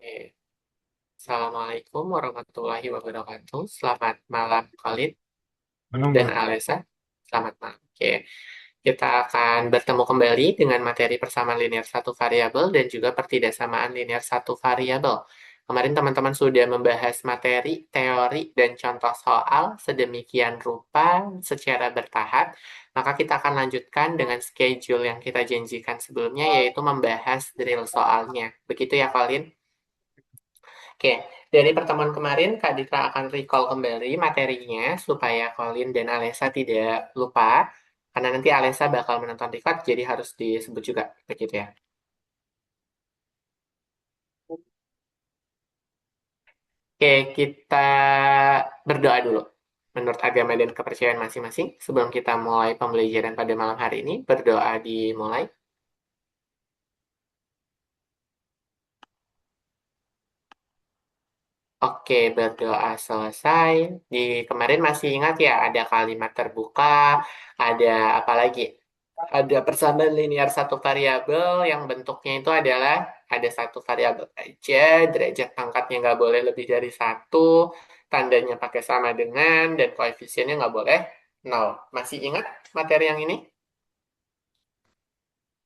Oke. Assalamualaikum warahmatullahi wabarakatuh. Selamat malam, Khalid Halo dan Mbak. Alesa. Selamat malam. Oke. Kita akan bertemu kembali dengan materi persamaan linear satu variabel dan juga pertidaksamaan linear satu variabel. Kemarin teman-teman sudah membahas materi, teori, dan contoh soal sedemikian rupa secara bertahap. Maka kita akan lanjutkan dengan schedule yang kita janjikan sebelumnya, yaitu membahas drill soalnya. Begitu ya, Khalid? Oke, dari pertemuan kemarin Kak Ditra akan recall kembali materinya supaya Colin dan Alessa tidak lupa, karena nanti Alessa bakal menonton record, jadi harus disebut juga, begitu ya. Oke, kita berdoa dulu. Menurut agama dan kepercayaan masing-masing, sebelum kita mulai pembelajaran pada malam hari ini, berdoa dimulai. Oke, berdoa selesai. Di kemarin masih ingat ya, ada kalimat terbuka, ada apa lagi? Ada persamaan linear satu variabel yang bentuknya itu adalah ada satu variabel aja, derajat pangkatnya nggak boleh lebih dari satu, tandanya pakai sama dengan, dan koefisiennya nggak boleh nol. Masih ingat materi yang ini?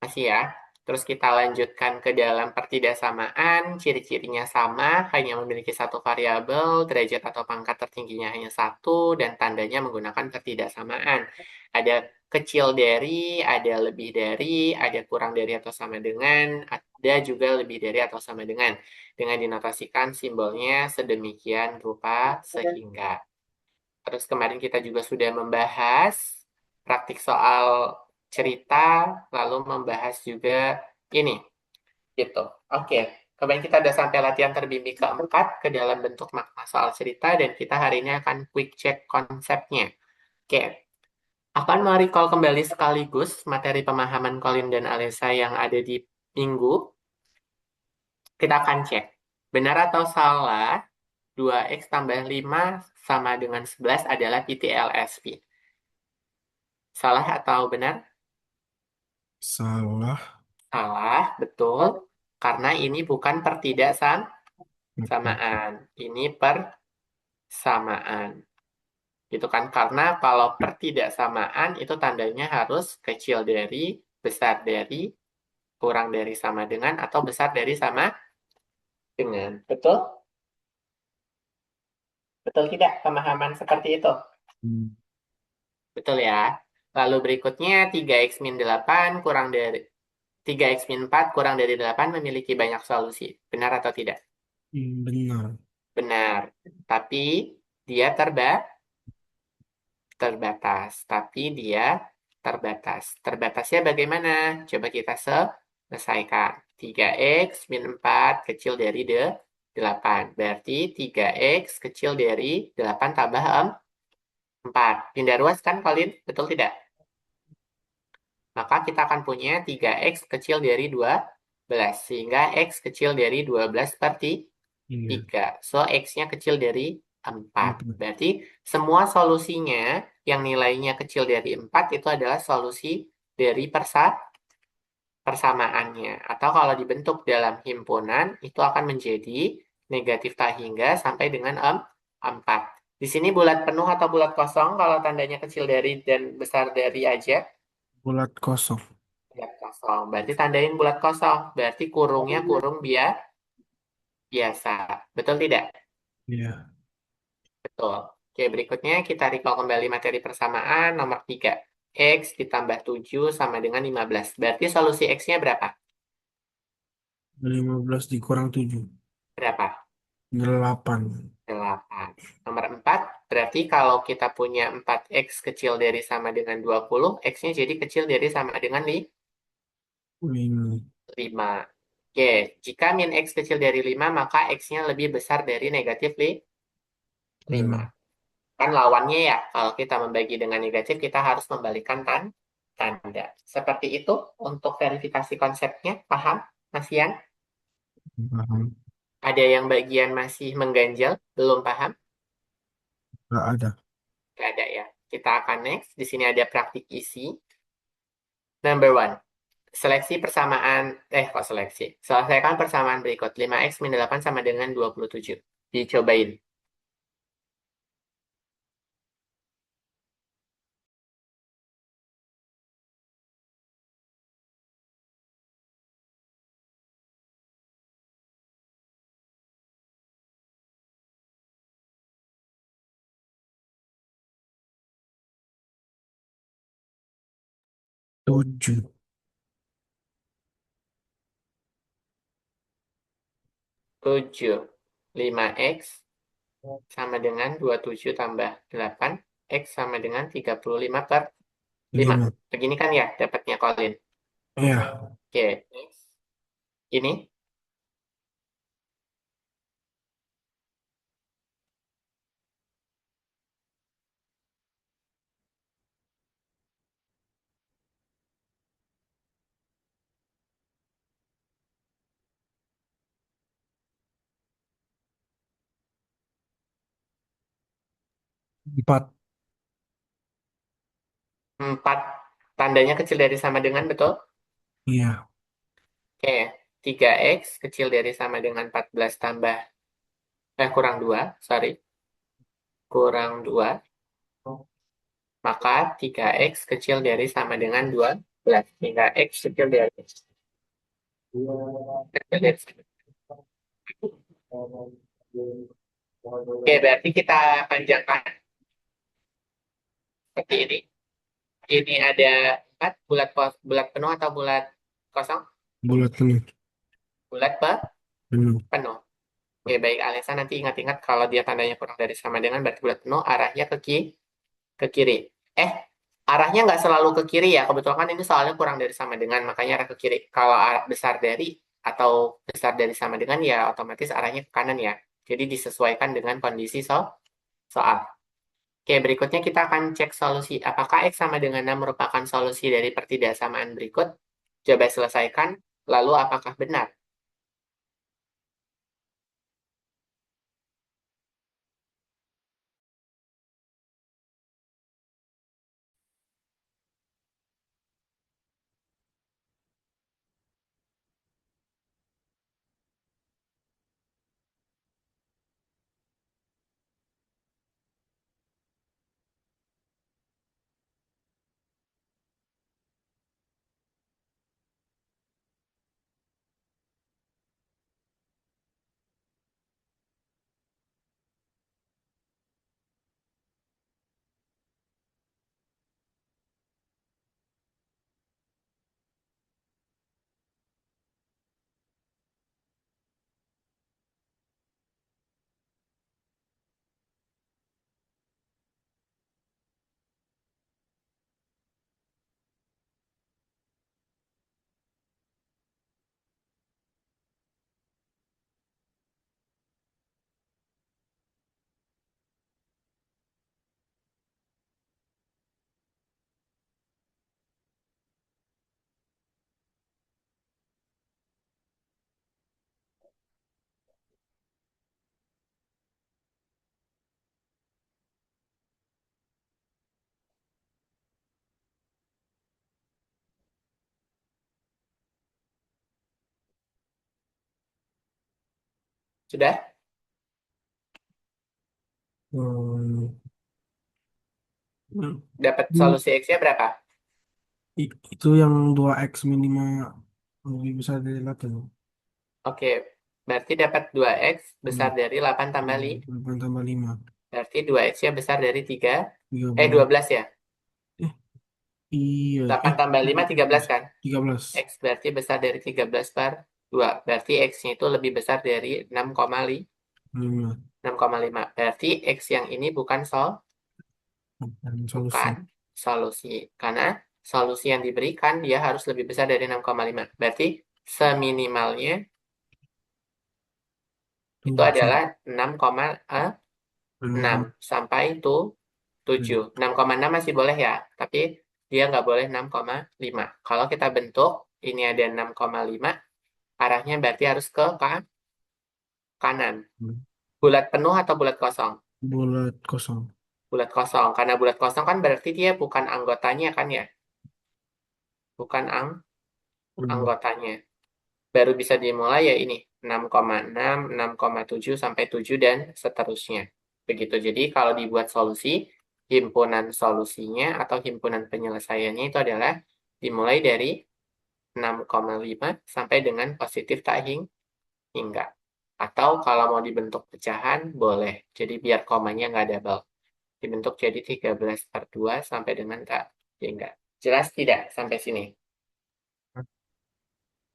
Masih ya. Terus kita lanjutkan ke dalam pertidaksamaan, ciri-cirinya sama, hanya memiliki satu variabel, derajat atau pangkat tertingginya hanya satu, dan tandanya menggunakan pertidaksamaan. Ada kecil dari, ada lebih dari, ada kurang dari atau sama dengan, ada juga lebih dari atau sama dengan dinotasikan simbolnya sedemikian rupa sehingga. Terus kemarin kita juga sudah membahas praktik soal cerita, lalu membahas juga ini, gitu. Oke, kemarin kita udah sampai latihan terbimbing keempat ke dalam bentuk makna soal cerita, dan kita hari ini akan quick check konsepnya. Oke, akan merecall kembali sekaligus materi pemahaman Colin dan Alessa yang ada di minggu. Kita akan cek, benar atau salah 2x tambah 5 sama dengan 11 adalah PTLSP. Salah atau benar? Salah. Salah, betul. Karena ini bukan pertidaksamaan. Mm-mm. Ini persamaan. Gitu kan? Karena kalau pertidaksamaan itu tandanya harus kecil dari, besar dari, kurang dari sama dengan, atau besar dari sama dengan. Betul? Betul tidak pemahaman seperti itu? Betul ya. Lalu berikutnya 3x min 8 kurang dari 3x min 4 kurang dari 8 memiliki banyak solusi. Benar atau tidak? Benar. Benar. Tapi dia terbatas. Tapi dia terbatas. Terbatasnya bagaimana? Coba kita selesaikan. 3x min 4 kecil dari 8. Berarti 3x kecil dari 8 tambah 4. Pindah ruas kan, Colin? Betul tidak? Maka kita akan punya 3x kecil dari 12. Sehingga x kecil dari 12 per Iya. 3. So, x-nya kecil dari 4. Empat. Berarti semua solusinya yang nilainya kecil dari 4 itu adalah solusi dari persamaannya. Atau kalau dibentuk dalam himpunan, itu akan menjadi negatif tak hingga sampai dengan 4. Di sini bulat penuh atau bulat kosong kalau tandanya kecil dari dan besar dari aja? Bulat kosong. Bulat kosong. Berarti tandain bulat kosong. Berarti kurungnya kurung biasa. Betul tidak? Iya. Betul. Oke, berikutnya kita recall kembali materi persamaan nomor 3. X ditambah 7 sama dengan 15. Berarti solusi X-nya berapa? 15 dikurang 7. Berapa? 8. 8. Nomor 4, berarti kalau kita punya 4X kecil dari sama dengan 20, X-nya jadi kecil dari sama dengan Ini. 5. Oke, jika min X kecil dari 5, maka X-nya lebih besar dari negatif 5. Hmm. Kan lawannya ya, kalau kita membagi dengan negatif, kita harus membalikan tanda. Seperti itu untuk verifikasi konsepnya. Paham, Mas Ian? Paham. Ada yang bagian masih mengganjal, belum paham? Nggak ada. Nggak ada ya. Kita akan next. Di sini ada praktik isi. Number one. Seleksi persamaan, kok seleksi? Selesaikan persamaan berikut. 5x min 8 sama dengan 27. Dicobain. 7. 7. 5x sama dengan 27 tambah 8. X sama dengan 35 per 5. 5. Begini kan ya dapatnya Colin. Iya. Oke. Next. Ini 4. 4. Tandanya kecil dari sama dengan, betul? Iya. Oke. 3x kecil dari sama dengan 14 tambah, kurang 2, sorry. Kurang 2. Maka 3x kecil dari sama dengan 12. 3x kecil dari kecil dari Oke, berarti kita panjangkan seperti ini. Ini ada 4 bulat penuh atau bulat kosong? Bulat penuh. Bulat Penuh. penuh. Oke, baik Alesa, nanti ingat-ingat kalau dia tandanya kurang dari sama dengan berarti bulat penuh, arahnya ke kiri. Eh, arahnya nggak selalu ke kiri ya. Kebetulan kan ini soalnya kurang dari sama dengan, makanya arah ke kiri. Kalau arah besar dari atau besar dari sama dengan ya otomatis arahnya ke kanan ya. Jadi disesuaikan dengan kondisi soal. Oke, berikutnya kita akan cek solusi. Apakah X sama dengan 6 merupakan solusi dari pertidaksamaan berikut? Coba selesaikan, lalu apakah benar? Sudah? Hmm. Dapat Hmm. solusi X-nya berapa? Itu yang 2x minimal lebih besar dari 8. Oke, berarti dapat 2x besar Hmm. dari 8 tambah 5. 8 tambah 5. Berarti 2x-nya besar dari 3. 30. 12 ya. Eh, iya. 8 tambah 5, 13 kan? 13. X berarti besar dari 13 per 2. Berarti X-nya itu lebih besar dari 5. 6,5. Berarti X yang ini Dan bukan solusi. solusi. Karena solusi yang diberikan dia harus lebih besar dari 6,5. Berarti seminimalnya itu 7. adalah 6,6 6. sampai itu 7. 6,6 masih boleh ya, tapi dia nggak boleh 6,5. Kalau kita bentuk, ini ada 6,5, arahnya berarti harus ke kanan. Bulat penuh atau bulat kosong? Bulat kosong. Bulat kosong. Karena bulat kosong kan berarti dia bukan anggotanya kan ya? Bukan anggotanya. Baru bisa dimulai ya ini 6,6, 6,7 sampai 7 dan seterusnya. Begitu. Jadi kalau dibuat solusi, himpunan solusinya atau himpunan penyelesaiannya itu adalah dimulai dari 6,5 sampai dengan positif tak hingga. Atau kalau mau dibentuk pecahan, boleh. Jadi biar komanya nggak double. Dibentuk jadi 13/2 sampai dengan tak hingga. Jelas tidak sampai sini?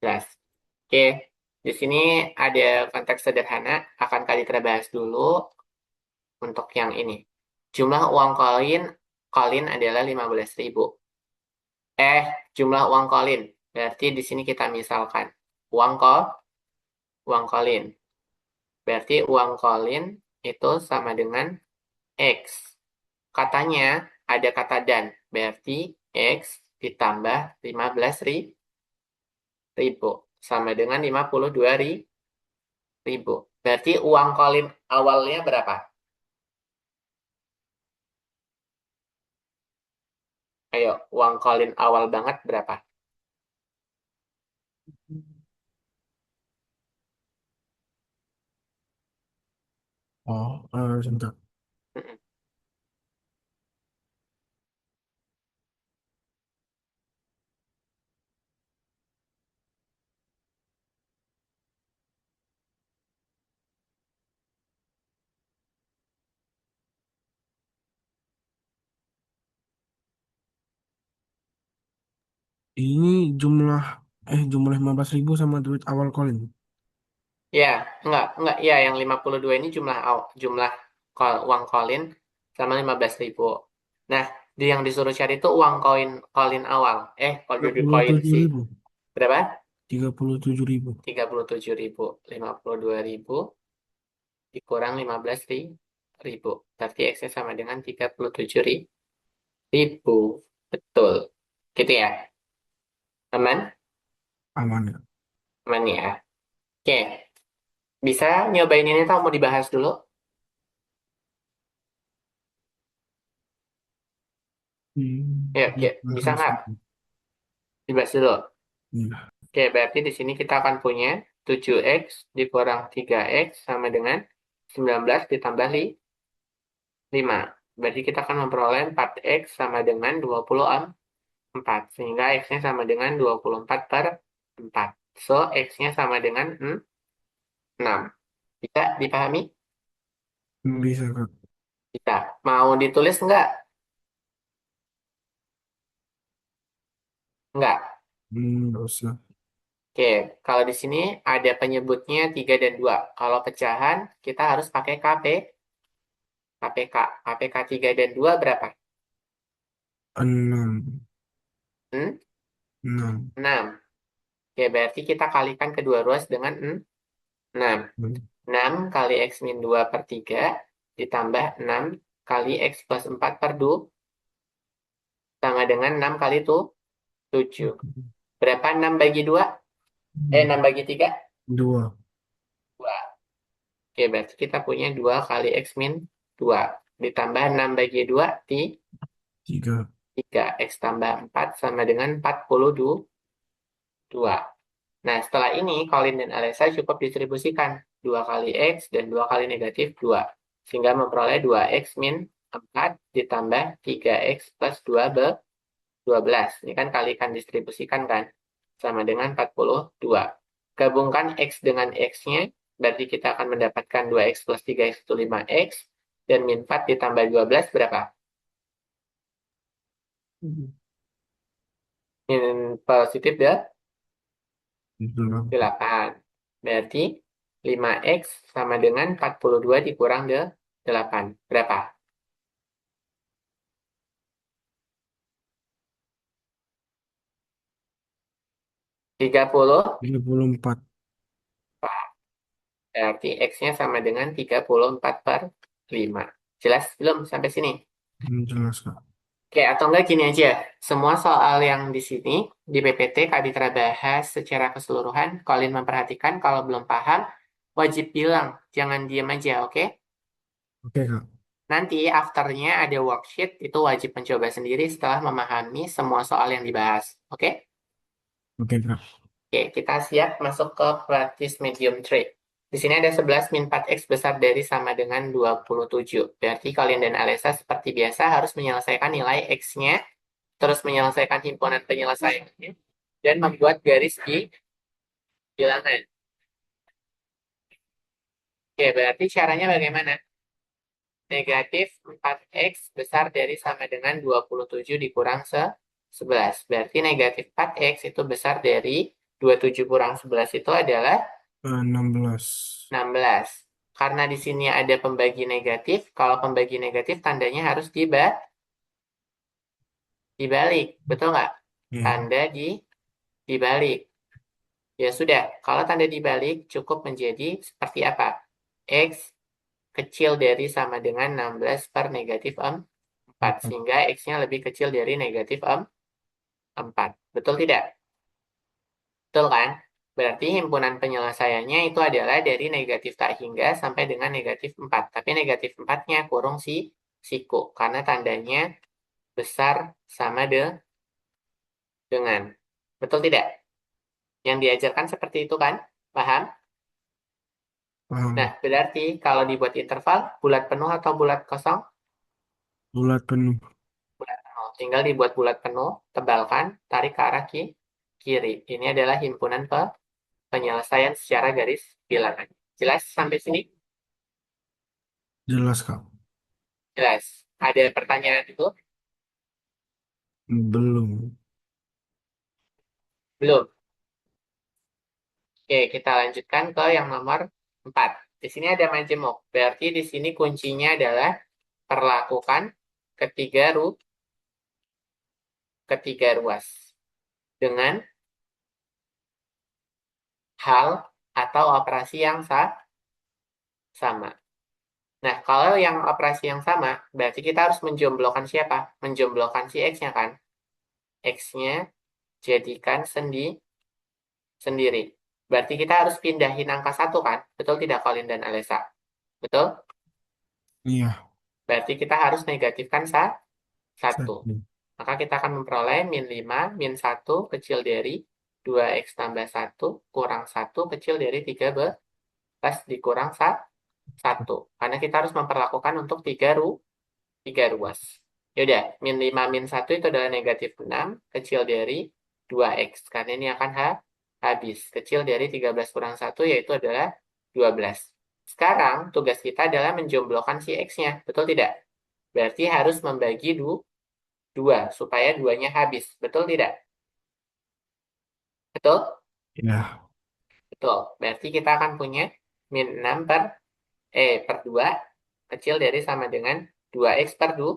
Jelas. Oke, di sini ada konteks sederhana, akan kita bahas dulu untuk yang ini. Jumlah uang koin adalah 15.000. Jumlah uang koin. Berarti di sini kita misalkan uang uang koin. Berarti uang koin itu sama dengan X. Katanya ada kata dan. Berarti X ditambah 15.000 sama dengan 52.000. Berarti uang koin awalnya berapa? Ayo, uang koin awal banget berapa? Oh, sebentar. Mm-mm. Ini jumlah jumlah 15.000 sama duit awal koin. Ya, enggak, ya yang 52 ini jumlah uang koin sama 15.000. Nah, yang disuruh cari itu uang koin awal. Kalau Tiga jadi puluh koin tujuh sih. ribu. Berapa? 37.000. 37.000. 52.000 dikurang 15.000. Berarti X-nya sama dengan 37.000. Betul. Gitu ya. Aman? Aman ya. Aman ya. Oke. Bisa nyobain ini atau mau dibahas dulu? Ya, oke. Bisa Bahas nggak? dulu. Dibahas dulu. Iya. Oke, berarti di sini kita akan punya 7X dikurang 3X sama dengan 19 ditambah 5. Berarti kita akan memperoleh 4X sama dengan 24. Sehingga X-nya sama dengan 24/4. So, X-nya sama dengan 6. Bisa dipahami? Bisa Kak. Bisa. Mau ditulis nggak? Nggak. Nggak usah. Oke, kalau di sini ada penyebutnya 3 dan 2. Kalau pecahan, kita harus pakai KPK. KPK 3 dan 2 berapa? 6. Hmm? 6. 6. Oke, berarti kita kalikan kedua ruas dengan 6. 6 kali X min 2/3 ditambah 6 kali X plus 4/2 sama dengan 6 kali itu 7. Berapa 6 bagi 2? 6 bagi 3? 2. 2. Oke, berarti kita punya 2 kali X min 2. Ditambah 6 bagi 2, 3. 3. X tambah 4 sama dengan 42. Nah, setelah ini, Colin dan Alessa cukup distribusikan 2 kali X dan 2 kali negatif 2. Sehingga memperoleh 2X min 4 ditambah 3X plus 12. Ini kan kalikan distribusikan kan? Sama dengan 42. Gabungkan X dengan X-nya, berarti kita akan mendapatkan 2X plus 3X itu 5X. Dan min 4 ditambah 12 berapa? Min positif deh. Itulah. 8. Berarti 5X sama dengan 42 dikurang 8. Berapa? 30. 34. Berarti X-nya sama dengan 34/5. Jelas belum sampai sini? Jelas Kak. Oke, atau enggak gini aja. Semua soal yang di sini, di PPT, Kak Ditra bahas secara keseluruhan. Kalian memperhatikan, kalau belum paham, wajib bilang. Jangan diem aja, oke? Oke Kak. Nanti afternya ada worksheet, itu wajib mencoba sendiri setelah memahami semua soal yang dibahas. Oke? Oke, Kak. Oke, kita siap masuk ke practice medium trade. Di sini ada 11 min 4x besar dari sama dengan 27. Berarti kalian dan Alesa seperti biasa harus menyelesaikan nilai x-nya, terus menyelesaikan himpunan penyelesaiannya, dan membuat garis di bilangan. Oke, berarti caranya bagaimana? Negatif 4x besar dari sama dengan 27 dikurang 11. Berarti negatif 4x itu besar dari 27 kurang 11 itu adalah 16. 16. Karena di sini ada pembagi negatif, kalau pembagi negatif tandanya harus dibalik. Betul nggak? Ya, Tanda dibalik. Ya sudah, kalau tanda dibalik cukup menjadi seperti apa? X kecil dari sama dengan 16 per negatif 4. 4. Sehingga X-nya lebih kecil dari negatif 4. Betul tidak? Betul kan? Berarti himpunan penyelesaiannya itu adalah dari negatif tak hingga sampai dengan negatif 4. Tapi negatif 4-nya kurung siku. Karena tandanya besar sama dengan. Betul tidak? Yang diajarkan seperti itu kan? Paham? Nah, Paham. berarti kalau dibuat interval, bulat penuh atau bulat kosong? Bulat penuh. Bulat penuh. Tinggal dibuat bulat penuh, tebalkan, tarik ke arah kiri. Ini adalah himpunan penyelesaian secara garis bilangan. Jelas sampai sini? Jelas, Kak. Jelas. Ada pertanyaan itu? Belum. Belum. Oke, kita lanjutkan ke yang nomor 4. Di sini ada majemuk. Berarti di sini kuncinya adalah perlakukan ketiga ketiga ruas dengan hal atau operasi yang sama. Nah, kalau yang operasi yang sama, berarti kita harus menjomblokkan siapa? Menjomblokkan si X-nya kan? X-nya jadikan sendiri. Berarti kita harus pindahin angka satu kan? Betul tidak, Colin dan Alessa? Betul? Iya. Berarti kita harus negatifkan satu. Satu. Maka kita akan memperoleh min 5, min satu kecil dari 2x tambah satu kurang satu kecil dari 13 dikurang satu. Karena kita harus memperlakukan untuk tiga ruas. Yaudah, min 5 min satu itu adalah negatif 6 kecil dari 2x. Karena ini akan habis. Kecil dari 13 kurang satu yaitu adalah 12. Sekarang tugas kita adalah menjomblokkan si x-nya. Betul tidak? Berarti harus membagi dua supaya duanya habis. Betul tidak? Betul? Ya. Betul. Berarti kita akan punya min 6 per 2 kecil dari sama dengan 2x per 2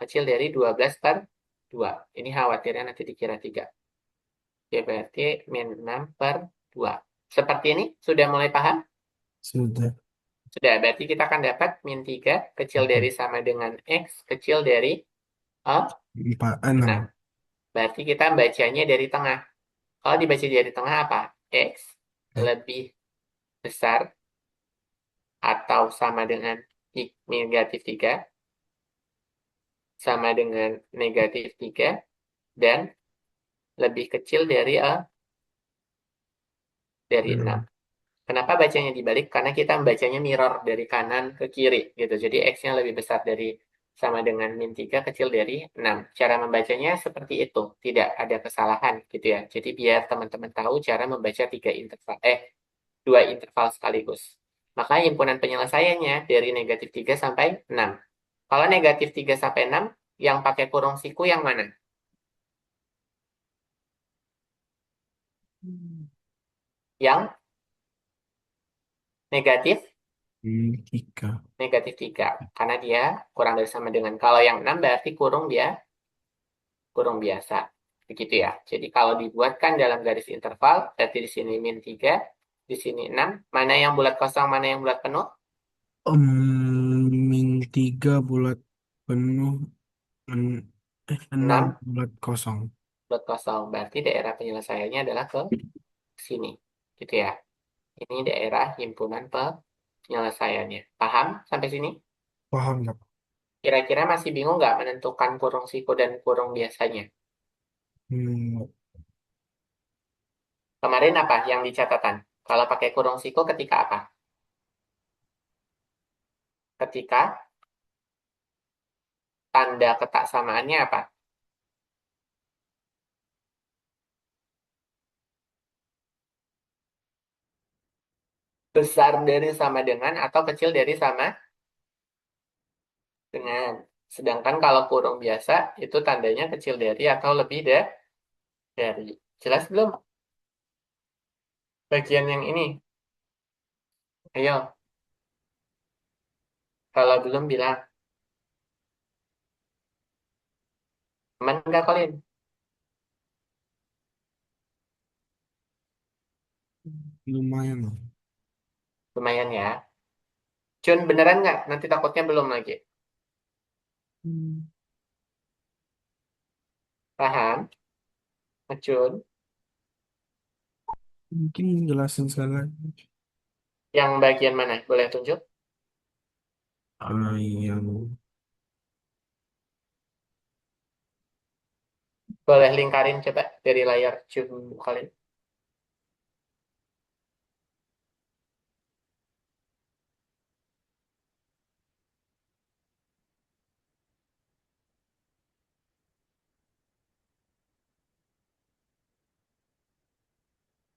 kecil dari 12 per 2. Ini khawatirnya nanti dikira 3. Ya, berarti min 6 per 2. Seperti ini, sudah mulai paham? Sudah. Sudah, berarti kita akan dapat min 3 kecil dari sama dengan x kecil dari 4. 6. 6. Berarti kita bacanya dari tengah. Kalau dibaca dari tengah apa? X lebih besar atau sama dengan negatif 3 sama dengan negatif 3 dan lebih kecil dari 6. Kenapa bacanya dibalik? Karena kita membacanya mirror dari kanan ke kiri gitu. Jadi X-nya lebih besar dari sama dengan min 3 kecil dari 6. Cara membacanya seperti itu. Tidak ada kesalahan gitu ya. Jadi biar teman-teman tahu cara membaca dua interval sekaligus. Maka himpunan penyelesaiannya dari negatif 3 sampai 6. Kalau negatif 3 sampai 6, yang pakai kurung siku yang mana? Yang negatif Tiga. negatif 3. Karena dia kurang dari sama dengan. Kalau yang 6 berarti kurung biasa. Begitu ya. Jadi kalau dibuatkan dalam garis interval, berarti di sini min 3, di sini 6. Mana yang bulat kosong, mana yang bulat penuh? Min 3 bulat penuh. 6 6 bulat kosong. bulat kosong. Berarti daerah penyelesaiannya adalah ke sini. Gitu ya. Ini daerah himpunan penyelesaiannya. Paham sampai sini? Paham, Kak? Kira-kira masih bingung nggak menentukan kurung siku dan kurung biasanya? Hmm. Kemarin apa yang di catatan? Kalau pakai kurung siku ketika apa? Ketika tanda ketaksamaannya apa? Besar dari sama dengan atau kecil dari sama dengan. Sedangkan kalau kurung biasa itu tandanya kecil dari atau lebih dari. Jelas belum? Bagian yang ini. Ayo, kalau belum bilang. Aman nggak, Colin? Lumayan lah. Lumayan ya. Cun, beneran nggak? Nanti takutnya belum lagi. Hmm, Paham? Cun? Mungkin jelasin sekali lagi. Yang bagian mana? Boleh tunjuk? Yang Boleh lingkarin coba dari layar Cun, Colin.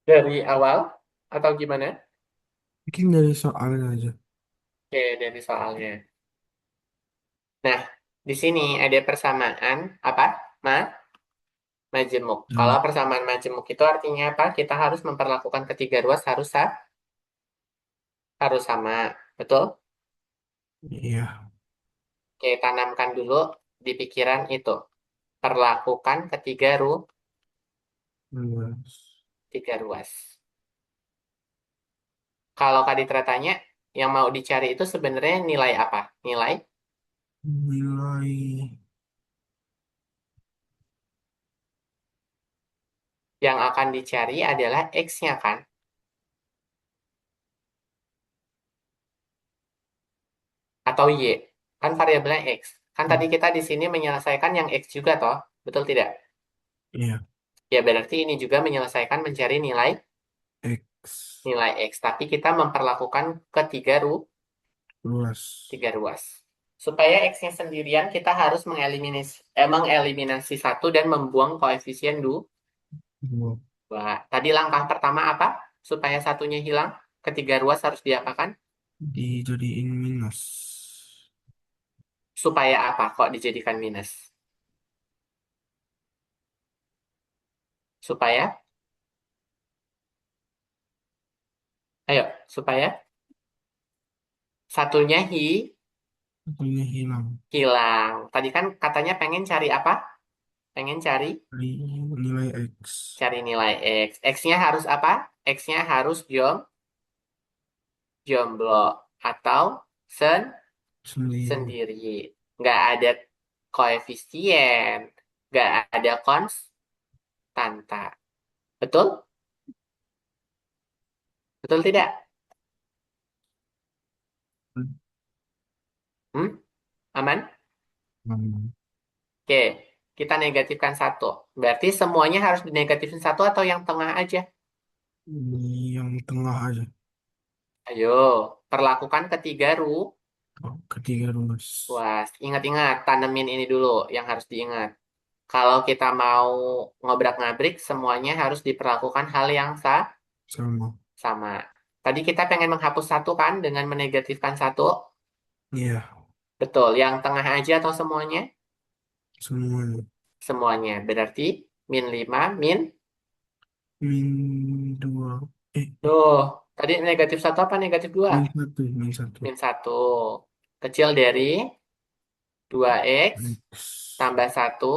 Dari awal atau gimana? mungkin dari soalnya aja. Oke, dari soalnya. Nah, di sini ada persamaan apa? Ma, majemuk. Kalau Dan persamaan majemuk itu artinya apa? Kita harus memperlakukan ketiga ruas harus sama. Betul? iya, Oke, tanamkan dulu di pikiran itu. Perlakukan luas. tiga ruas. Kalau Kaditra tanya, yang mau dicari itu sebenarnya nilai apa? Nilai Nilai yang akan dicari adalah X-nya kan? Atau Y. Kan variabelnya X. Kan tadi kita di sini menyelesaikan yang X juga toh. Betul tidak? iya Ya berarti ini juga menyelesaikan mencari nilai X nilai X. Tapi kita memperlakukan luas. tiga ruas. Supaya X-nya sendirian, kita harus mengeliminasi satu dan membuang koefisien Dua. dua. Tadi langkah pertama apa? Supaya satunya hilang, ketiga ruas harus diapakan? Dijadiin minus. Supaya apa kok dijadikan minus? Supaya, ayo, supaya satunya Satunya hilang. hilang. Tadi kan katanya pengen cari apa? Pengen Dari nilai X. cari nilai X. X-nya harus apa? X-nya harus jomblo atau Sendiri. sendiri. Nggak ada koefisien, nggak ada konstanta. Betul? Betul tidak? Hmm? Aman? Hmm. Oke, kita negatifkan satu. Berarti semuanya harus dinegatifin satu atau yang tengah aja? Ini yang tengah aja. Ayo, perlakukan ketiga Oh, ketiga ruas. ruas. Ingat-ingat, tanemin ini dulu yang harus diingat. Kalau kita mau ngobrak-ngabrik, semuanya harus diperlakukan hal yang Sama. sama. Tadi kita pengen menghapus satu kan dengan menegatifkan satu. Iya, Betul, yang tengah aja atau semuanya? semuanya. Semuanya. Berarti min 5 min. Min dua. Tuh, tadi negatif satu apa negatif dua? Min satu, min satu. Min satu. Kecil dari 2x X tambah satu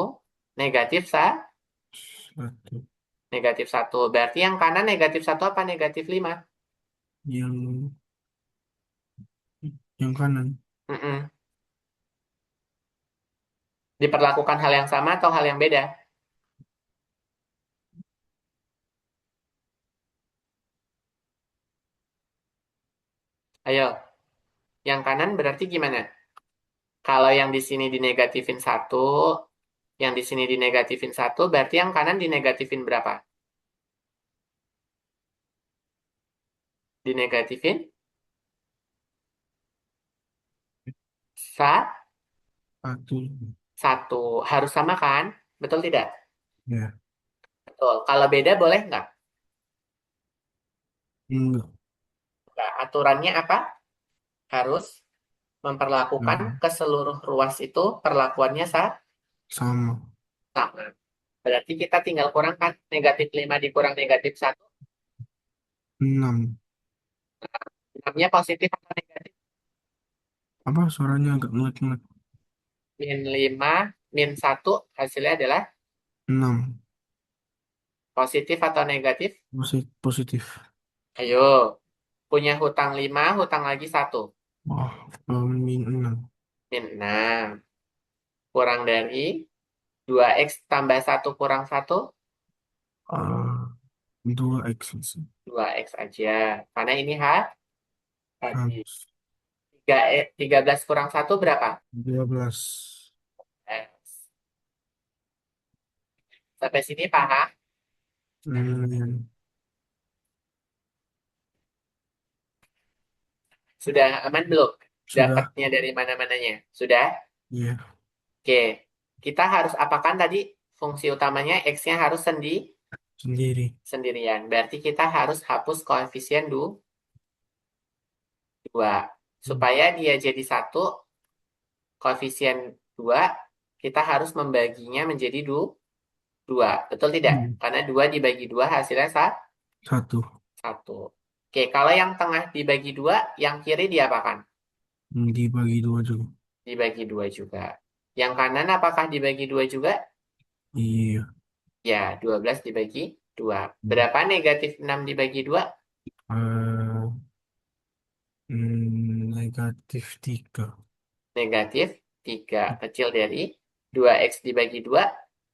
negatif satu. negatif satu. Berarti yang kanan negatif satu apa negatif 5? Yang yang kanan. Mm-mm. Diperlakukan hal yang sama atau hal yang beda? Ayo, yang kanan berarti gimana? Kalau yang di sini dinegatifin satu, yang di sini dinegatifin satu, berarti yang kanan dinegatifin berapa? Dinegatifin. Sa, Satu. satu. Harus sama kan? Betul tidak? Ya. Betul. Kalau beda boleh nggak? Enggak. Nggak. Aturannya apa? Harus memperlakukan Sama. ke seluruh ruas itu perlakuannya Sama. sama. Berarti kita tinggal kurangkan negatif 5 dikurang negatif satu. 6. 6-nya positif atau negatif? Apa suaranya agak ngelek-ngelek? Min 5, min satu hasilnya adalah 6. positif atau negatif? Positif. Ayo, punya hutang 5, hutang lagi satu. Wah, min 6. Min 6. Kurang dari 2x tambah satu kurang satu, Ah, 2x. 2x aja. Karena ini tadi. Harus 13 kurang satu berapa? 12. X. Sampai sini paham? Hmm, Sudah aman belum? sudah. Dapatnya dari mana-mananya? Sudah? Iya. Oke. Kita harus apakan tadi? Fungsi utamanya X-nya harus Sendiri. sendirian. Berarti kita harus hapus koefisien 2. Hmm. Supaya dia jadi satu, koefisien 2, kita harus membaginya menjadi 2. Betul tidak? Hmm. Karena 2 dibagi 2 hasilnya 1. 1. Oke, kalau yang tengah dibagi 2, yang kiri diapakan? Dibagi 2 juga. Dibagi 2 juga. Yang kanan apakah dibagi 2 juga? Iya. Ya, 12 dibagi 2. Hmm. Berapa negatif 6 dibagi 2? Eh, negatif 3. Negatif 3. Kecil dari 2x dibagi 2,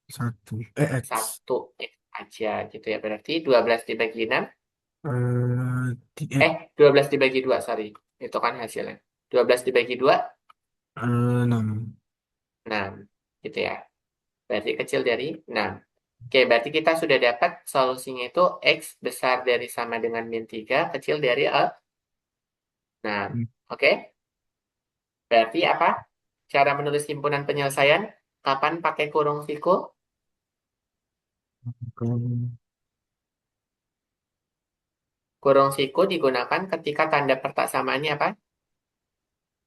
1. X. 1 x aja gitu ya. Berarti 12 dibagi 6. Eh, ti- eh, 12 dibagi 2, sorry. Itu kan hasilnya. 12 dibagi 2, 6. 6. Gitu ya. Berarti kecil dari 6. Oke, berarti kita sudah dapat solusinya itu X besar dari sama dengan min 3, kecil dari 6. Hmm. Oke, berarti apa? Cara menulis himpunan penyelesaian, kapan pakai kurung siku? Kalau Kurung siku digunakan ketika tanda persamaan apa?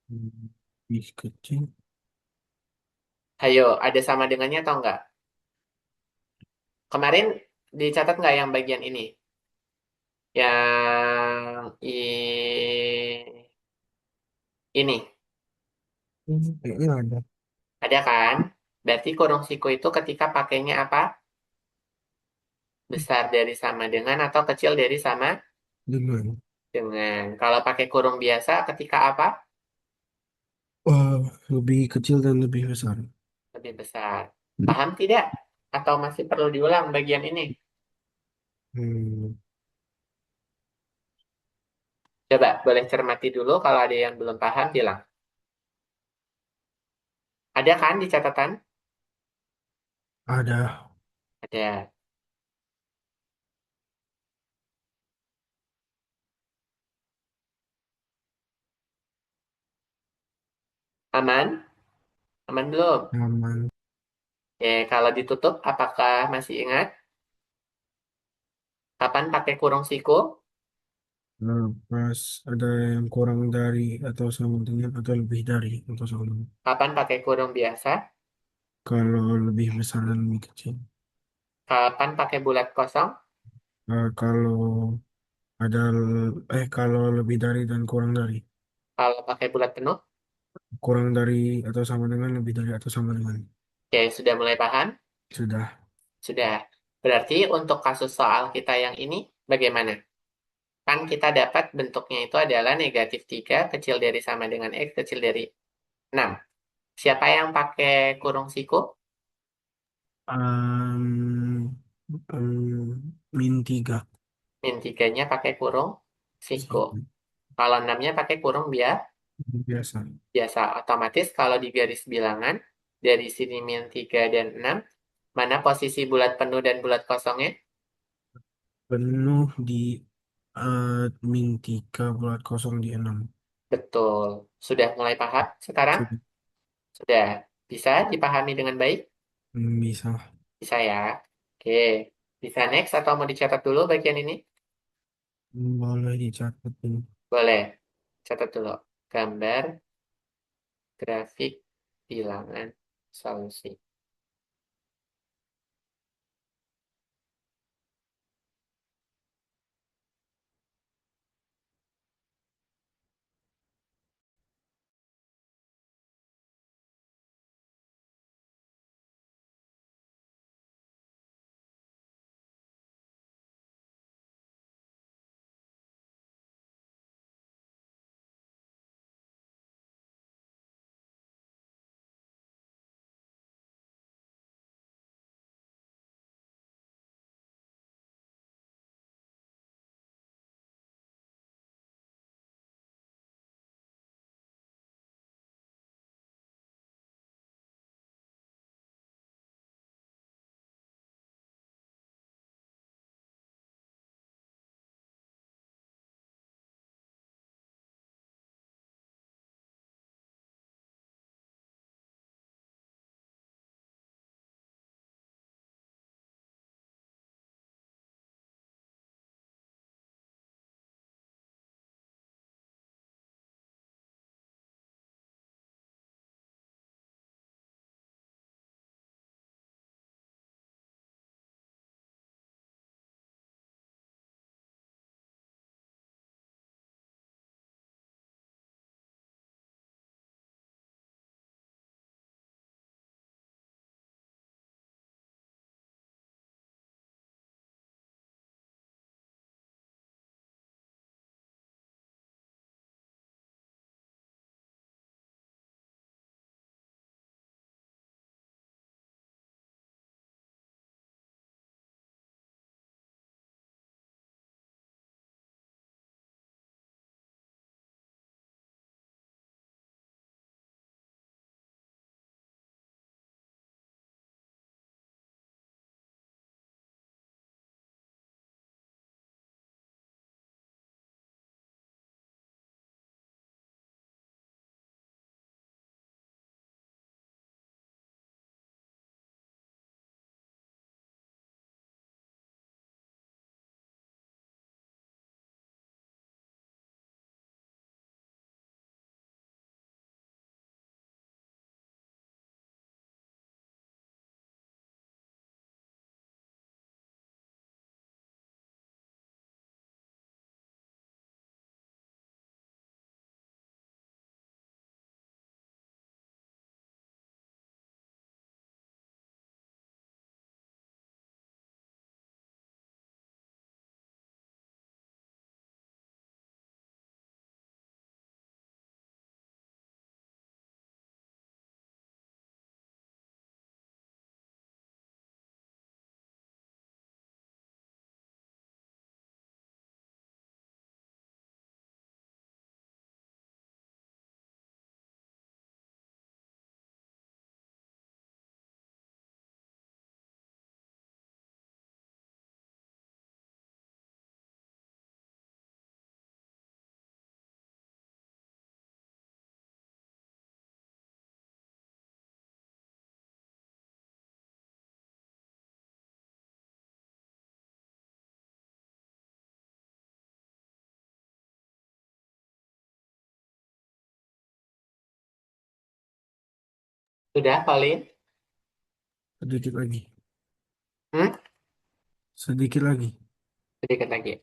lebih kecil. Ayo, ada sama dengannya atau enggak? Kemarin dicatat nggak yang bagian ini? Yang ini. Kayaknya ada. Ada kan? Berarti kurung siku itu ketika pakainya apa? Besar dari sama dengan atau kecil dari sama Dengan. dengan. Kalau pakai kurung biasa ketika apa? Wah, lebih kecil dan lebih besar. Lebih besar. Paham tidak? Atau masih perlu diulang bagian ini? Hmm, Coba, boleh cermati dulu kalau ada yang belum paham, bilang. Ada kan di catatan? ada. Ada. Aman? Aman belum? Aman. Oke, kalau ditutup, apakah masih ingat? Kapan pakai kurung siku? Pas ada yang kurang dari atau sama dengan atau lebih dari atau sama dengan. Kapan pakai kurung biasa? Kalau lebih besar dan lebih kecil. Kapan pakai bulat kosong? Kalau kalau lebih dari dan kurang dari. Kalau pakai bulat penuh? Kurang dari atau sama dengan, lebih dari atau sama dengan. Oke, sudah mulai paham? Sudah. Sudah. Berarti untuk kasus soal kita yang ini, bagaimana? Kan kita dapat bentuknya itu adalah negatif 3 kecil dari sama dengan X, kecil dari 6. Siapa yang pakai kurung siku? Min 3. Min 3-nya pakai kurung siku. Kalau 6-nya pakai kurung Biasa. biasa. Otomatis kalau di garis bilangan, dari sini min 3 dan 6, mana posisi bulat penuh dan bulat kosongnya? Penuh di Min 3 bulat kosong di 6. Betul. Sudah mulai paham sekarang? Sudah. Sudah. Bisa dipahami dengan baik? Bisa. Bisa ya. Oke. Bisa next atau mau dicatat dulu bagian ini? Boleh dicatat dulu. Boleh. Catat dulu. Gambar grafik bilangan solusi. Sudah, Colin? Sedikit lagi. Hmm? Sedikit lagi. Sedikit lagi.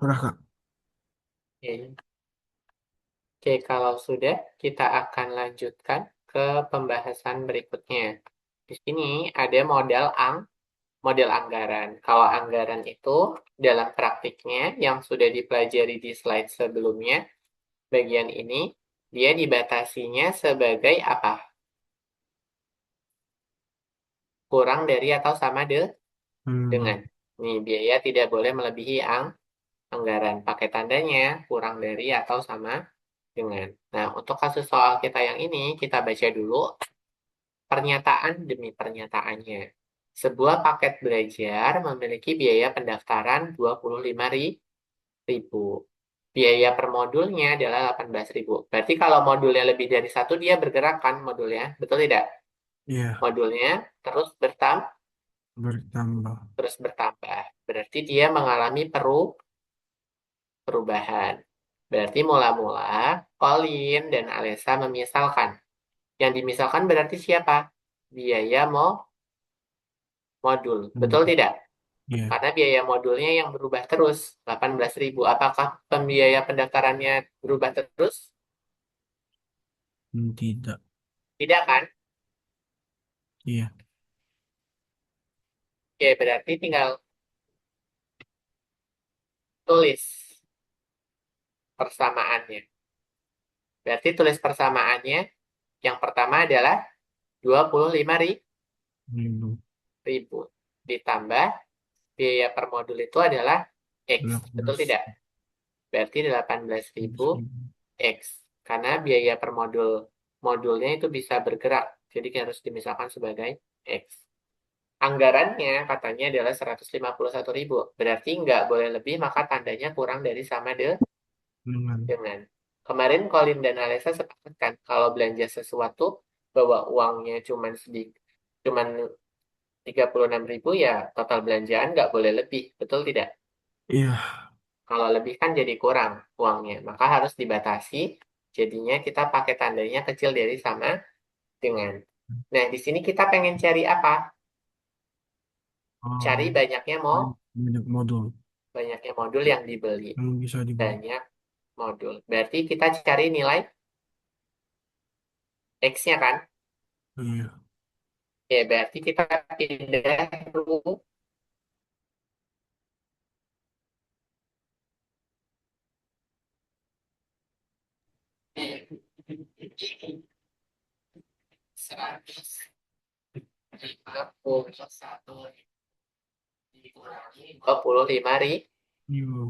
Udah, Kak. Oke. Oke, kalau sudah, kita akan lanjutkan ke pembahasan berikutnya. Di sini ada model ang model anggaran. Kalau anggaran itu dalam praktiknya yang sudah dipelajari di slide sebelumnya, bagian ini, dia dibatasinya sebagai apa? Kurang dari atau sama Hmm. dengan. Nih, biaya tidak boleh melebihi anggaran. Pakai tandanya kurang dari atau sama dengan. Nah, untuk kasus soal kita yang ini, kita baca dulu pernyataan demi pernyataannya. Sebuah paket belajar memiliki biaya pendaftaran 25.000. Biaya per modulnya adalah 18.000. Berarti kalau modulnya lebih dari satu, dia bergerak kan modulnya. Betul tidak? Iya, Modulnya terus bertambah. bertambah. Berarti dia mengalami perubahan. Berarti mula-mula Colin dan Alessa memisalkan. Yang dimisalkan berarti siapa? Biaya modul. Hmm. Betul tidak? Iya. Karena biaya modulnya yang berubah terus, 18.000. Apakah pembiaya pendaftarannya berubah terus? Tidak. Tidak kan? Iya. Oke, berarti tinggal tulis persamaannya. Berarti tulis persamaannya. Yang pertama adalah 25.000 ditambah biaya per modul itu adalah X. Betul 18. tidak? Berarti 18.000 18.000. X. Karena biaya per modulnya itu bisa bergerak. Jadi harus dimisahkan sebagai X. Anggarannya katanya adalah 151.000. Berarti nggak boleh lebih, maka tandanya kurang dari sama Dengan. dengan. Kemarin Colin dan Alessa sepakat kan kalau belanja sesuatu bahwa uangnya cuman 36.000 ya total belanjaan nggak boleh lebih. Betul tidak? Iya. Kalau lebih kan jadi kurang uangnya. Maka harus dibatasi. Jadinya kita pakai tandanya kecil dari sama dengan. Nah, di sini kita pengen cari apa? Oh, Cari banyak modul banyaknya modul yang dibeli. yang bisa dibeli. Banyak modul. Berarti kita cari nilai X-nya kan? Iya. Ya, berarti kita pindah rumus 151 dikurangi 25.000. Iya.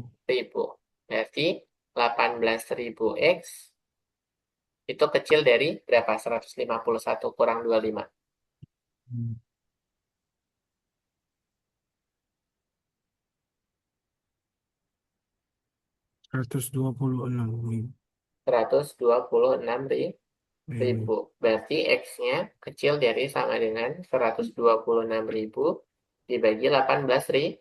Berarti 18.000 X itu kecil dari berapa? 151 kurang 25. Hmm. 126.000. 126.000. Ribu. Berarti X-nya kecil dari sama dengan 126.000 dibagi 18.000.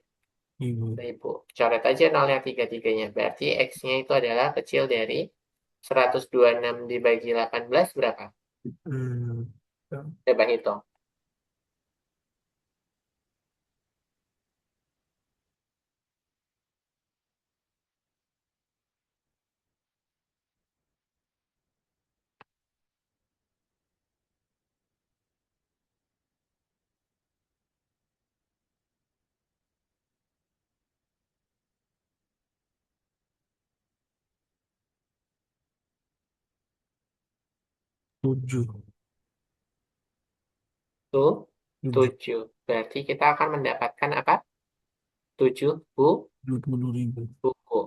Ribu. Coret aja nolnya tiga-tiganya. Berarti X-nya itu adalah kecil dari 126 dibagi 18 berapa? Hmm. Coba hitung. 7. Tuh, 7. 7. Berarti kita akan mendapatkan apa? 7 20.000. buku.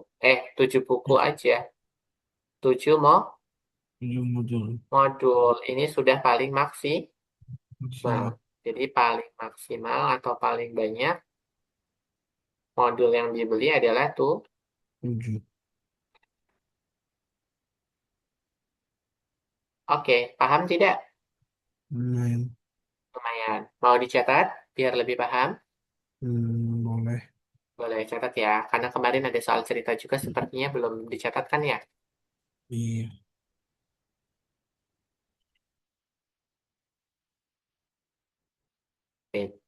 7 buku Eh, aja. 7 7 modul. modul. Ini sudah paling maksimal. Maksimal. Jadi paling maksimal atau paling banyak modul yang dibeli adalah tuh. 7. Oke, paham tidak? Lumayan. Lumayan. Mau dicatat biar lebih paham? Boleh. Boleh catat ya, karena kemarin ada soal cerita juga sepertinya belum dicatatkan ya. Iya. Oke.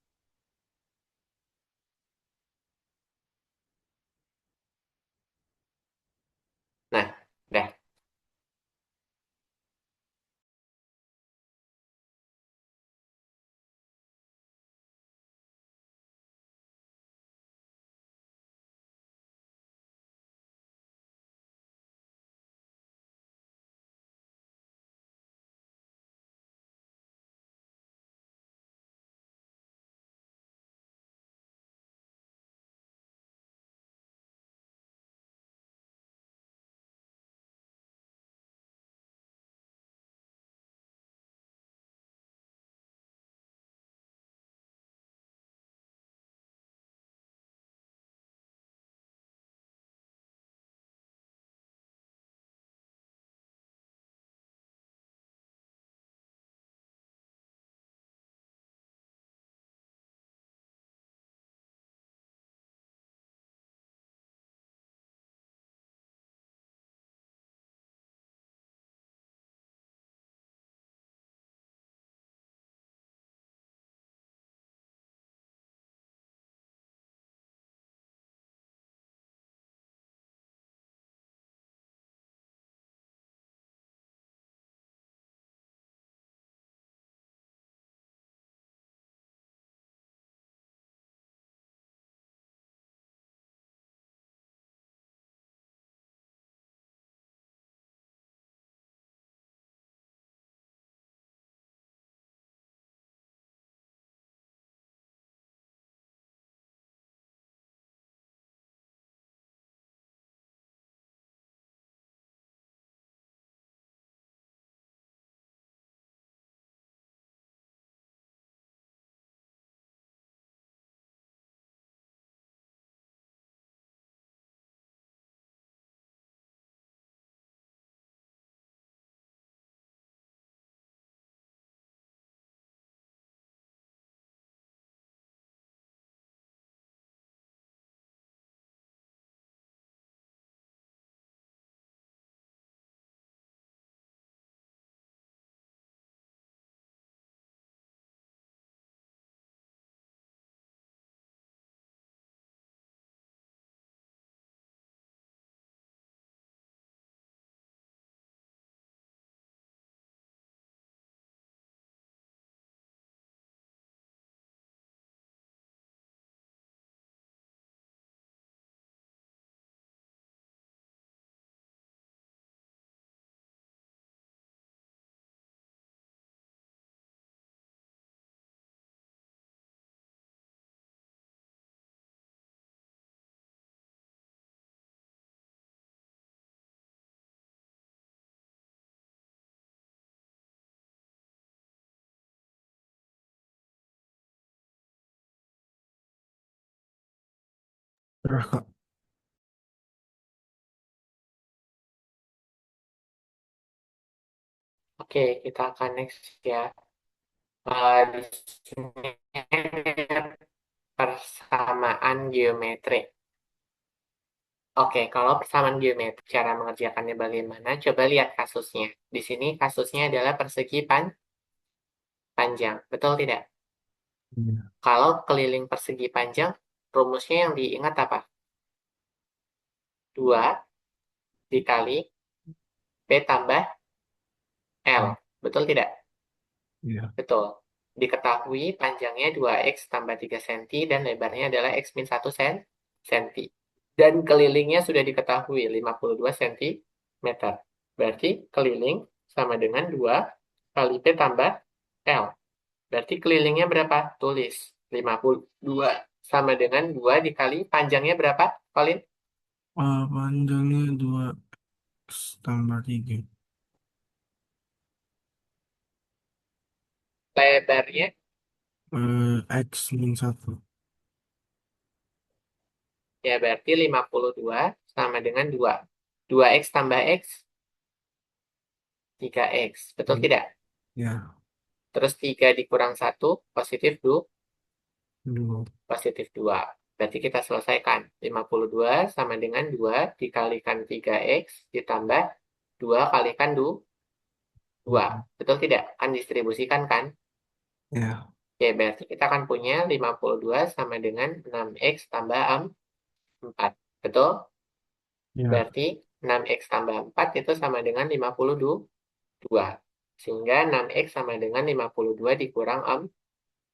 Nah, udah. Terah Kak. Oke, kita akan next ya. Di sini persamaan geometri. Oke, kalau persamaan geometri, cara mengerjakannya bagaimana? Coba lihat kasusnya. Di sini kasusnya adalah persegi panjang. Betul tidak? Iya. Kalau keliling persegi panjang, rumusnya yang diingat apa? 2 dikali P tambah L. Betul tidak? Iya. Betul. Diketahui panjangnya 2x tambah 3 cm dan lebarnya adalah x min 1 cm. Dan kelilingnya sudah diketahui 52 cm. Berarti keliling sama dengan 2 kali P tambah L. Berarti kelilingnya berapa? Tulis. 52 sama dengan 2 dikali panjangnya berapa, Colin? Panjangnya 2 tambah 3. Lebarnya, X min 1. ya berarti 52 sama dengan 2. 2x tambah x, 3x. Betul Hmm. tidak? Ya, Terus 3 dikurang 1, positif 2, dua. positif 2. Berarti kita selesaikan. 52 sama dengan 2 dikalikan 3x ditambah 2 kalikan 2. Hmm. Betul tidak? Kan distribusikan kan? Ya, Oke, berarti kita akan punya 52 sama dengan 6x tambah 4. Betul? ya. Berarti 6x tambah 4 itu sama dengan 52. Sehingga 6x sama dengan 52 dikurang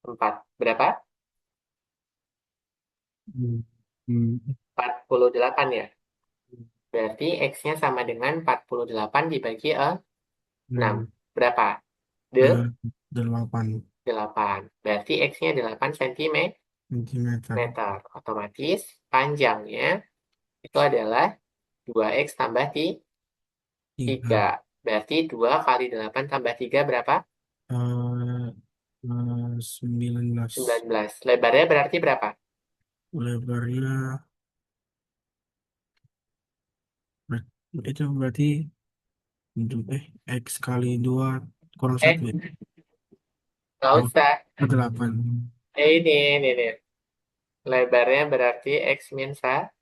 4. Berapa? Hmm. Hmm. 48 ya. Berarti X-nya sama dengan 48 dibagi 6. Hmm. Berapa? Eh, 8 8. Berarti X-nya 8 cm. cm. Otomatis panjangnya itu adalah 2X tambah 3. 3. Berarti 2 kali 8 tambah 3 berapa? Eh, 19. 19. Lebarnya berarti berapa? Lebarnya ber- itu berarti untuk X kali 2 kurang Eh, 1 ya. nggak Oh, usah. 8. Ini. Lebarnya berarti X min 1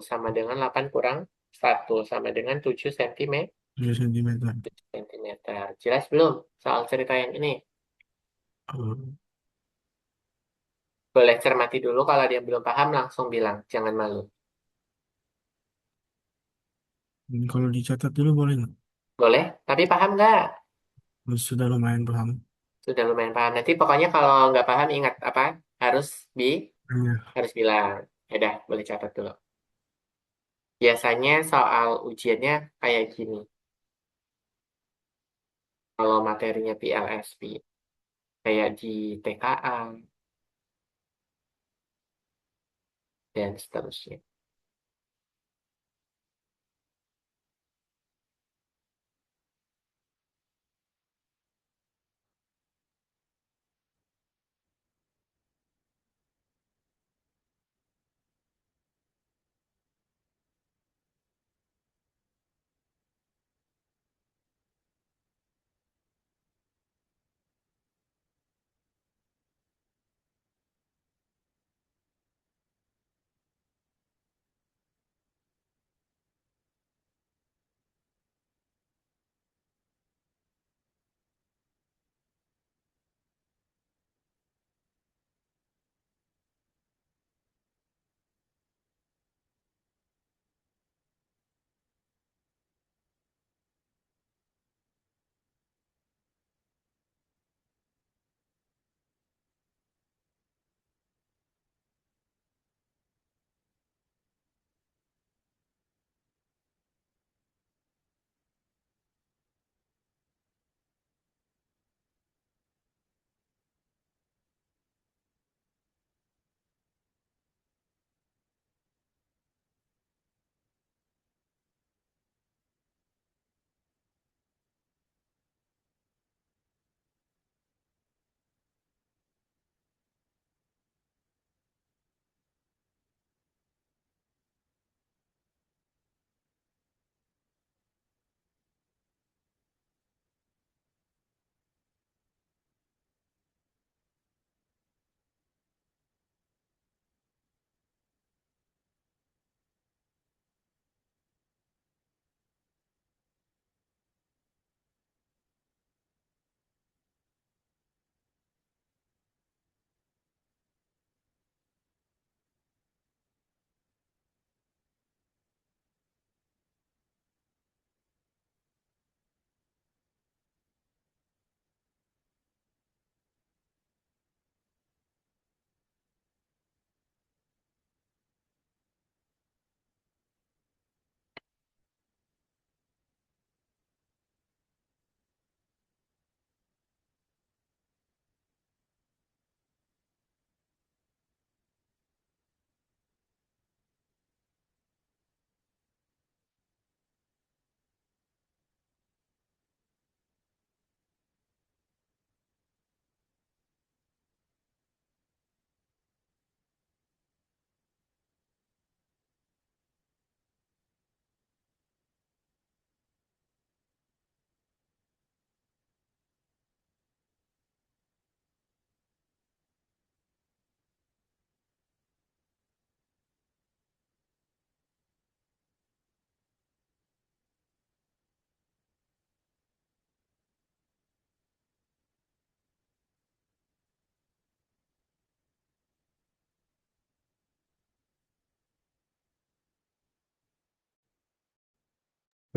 sama dengan 8 kurang 1 sama dengan 7 cm. 7 cm. Sentimeter. Jelas belum soal cerita yang ini? Eh, Boleh cermati dulu kalau dia belum paham langsung bilang, jangan malu. kalau dicatat dulu boleh nggak? Boleh, tapi paham nggak? Sudah lumayan paham. Sudah lumayan paham. Nanti pokoknya kalau nggak paham ingat apa? Harus bi, Hanya. harus bilang. Ya udah, boleh catat dulu. Biasanya soal ujiannya kayak gini. Kalau materinya PLSP, kayak di TKA dan seterusnya.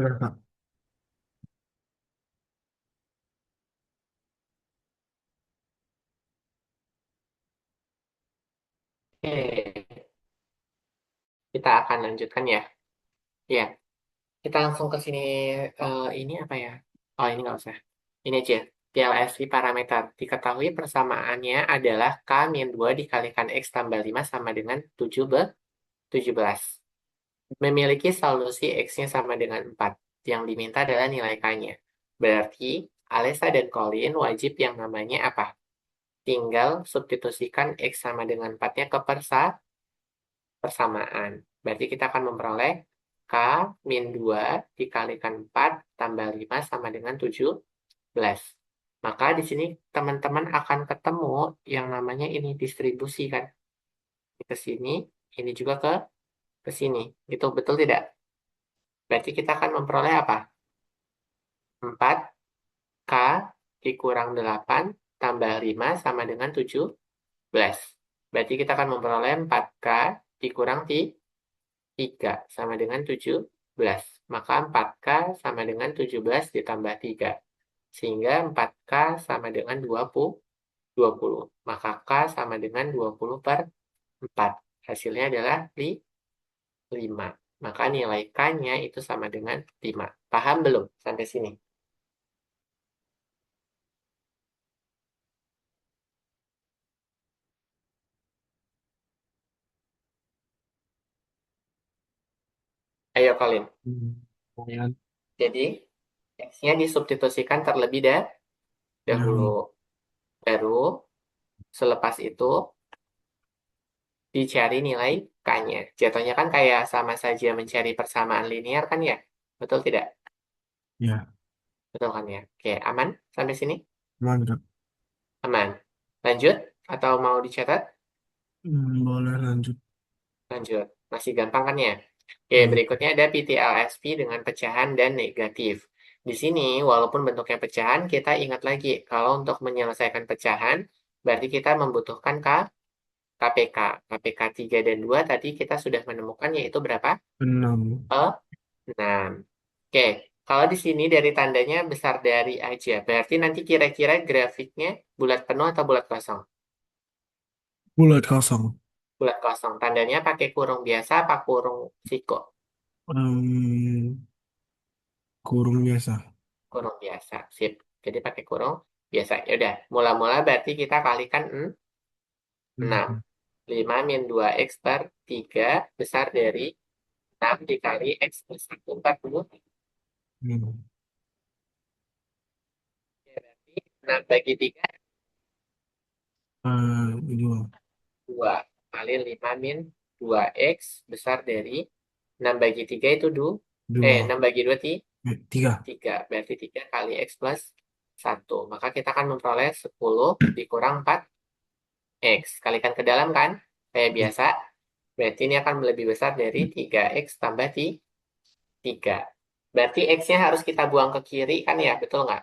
Sudah, Kak. Oke, kita akan lanjutkan ya. Ya, kita langsung ke sini. Ini apa ya? Oh, ini nggak usah. Ini aja. TLSV parameter. Diketahui persamaannya adalah K min 2 dikalikan X tambah 5 sama dengan 17. Memiliki solusi X-nya sama dengan 4. Yang diminta adalah nilai K-nya. Berarti Alessa dan Colin wajib yang namanya apa? Tinggal substitusikan X sama dengan 4-nya ke persamaan. Berarti kita akan memperoleh K min 2 dikalikan 4 tambah 5 sama dengan 17. Maka di sini teman-teman akan ketemu yang namanya ini distribusi kan. Ke sini, ini juga ke sini. Itu betul tidak? Berarti kita akan memperoleh apa? 4K dikurang 8 tambah 5 sama dengan 17. Berarti kita akan memperoleh 4K dikurang 3 sama dengan 17. Maka 4K sama dengan 17 ditambah 3. Sehingga 4K sama dengan 20. Maka K sama dengan 20 per 4. Hasilnya adalah 5. Maka nilai K-nya itu sama dengan 5. Paham belum sampai sini? Ayo Colin. Lumayan. Jadi, X-nya disubstitusikan terlebih dahulu. Dahulu. Baru, selepas itu, dicari nilai K-nya. Jatuhnya kan kayak sama saja mencari persamaan linear kan ya? Betul tidak? Ya, Betul kan ya? Oke, aman sampai sini? mantap. Aman. Lanjut? Atau mau dicatat? Boleh lanjut. Lanjut. Masih gampang kan ya? Oke, Ya, berikutnya ada PTLSP dengan pecahan dan negatif. Di sini, walaupun bentuknya pecahan, kita ingat lagi, kalau untuk menyelesaikan pecahan, berarti kita membutuhkan KPK. KPK 3 dan 2 tadi kita sudah menemukan yaitu berapa? 6. 6. Oke, kalau di sini dari tandanya besar dari aja, berarti nanti kira-kira grafiknya bulat penuh atau bulat kosong? Bulat kosong. Bulat kosong. Tandanya pakai kurung biasa apa kurung siko? Em, Kurung biasa. Kurung biasa. Sip. Jadi pakai kurung biasa. Ya udah, mula-mula berarti kita kalikan 6. Hmm. 5 min 2x per 3 besar dari 6 dikali x plus 1 40. Hmm. Ya, berarti 6 bagi 3, Dua. 2. Kali 5 min 2x besar dari 6 bagi 3 itu 6 Dua. bagi 2 Tiga. 3. Berarti 3 kali x plus 1. Maka kita akan memperoleh 10 dikurang 4x. Kalikan ke dalam kan? Kayak Ya. biasa. Berarti ini akan lebih besar dari 3x tambah 3. Berarti x-nya harus kita buang ke kiri kan ya? Betul nggak?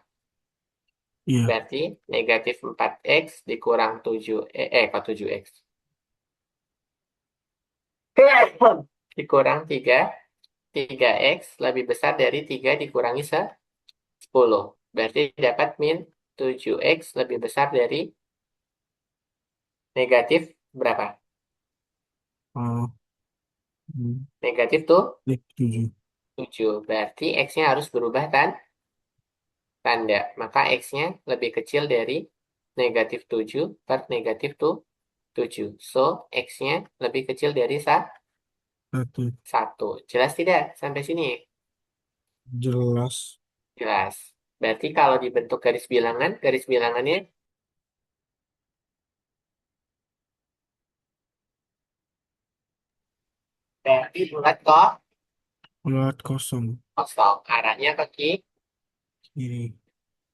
Iya. Berarti negatif 4x dikurang 7. Kok 7x? Dikurang 3x lebih besar dari 3 dikurangi 10. Berarti dapat min 7x lebih besar dari negatif berapa? Oh, hmm. Negatif tuh Tujuh. 7. Berarti x-nya harus berubah tanda. Maka x-nya lebih kecil dari negatif 7 per negatif 7. So, x-nya lebih kecil dari 1. Jelas tidak sampai sini? Jelas. Jelas. Berarti kalau dibentuk garis bilangannya berarti bulat kok Bulat kosong. kosong. Arahnya ke Kiri.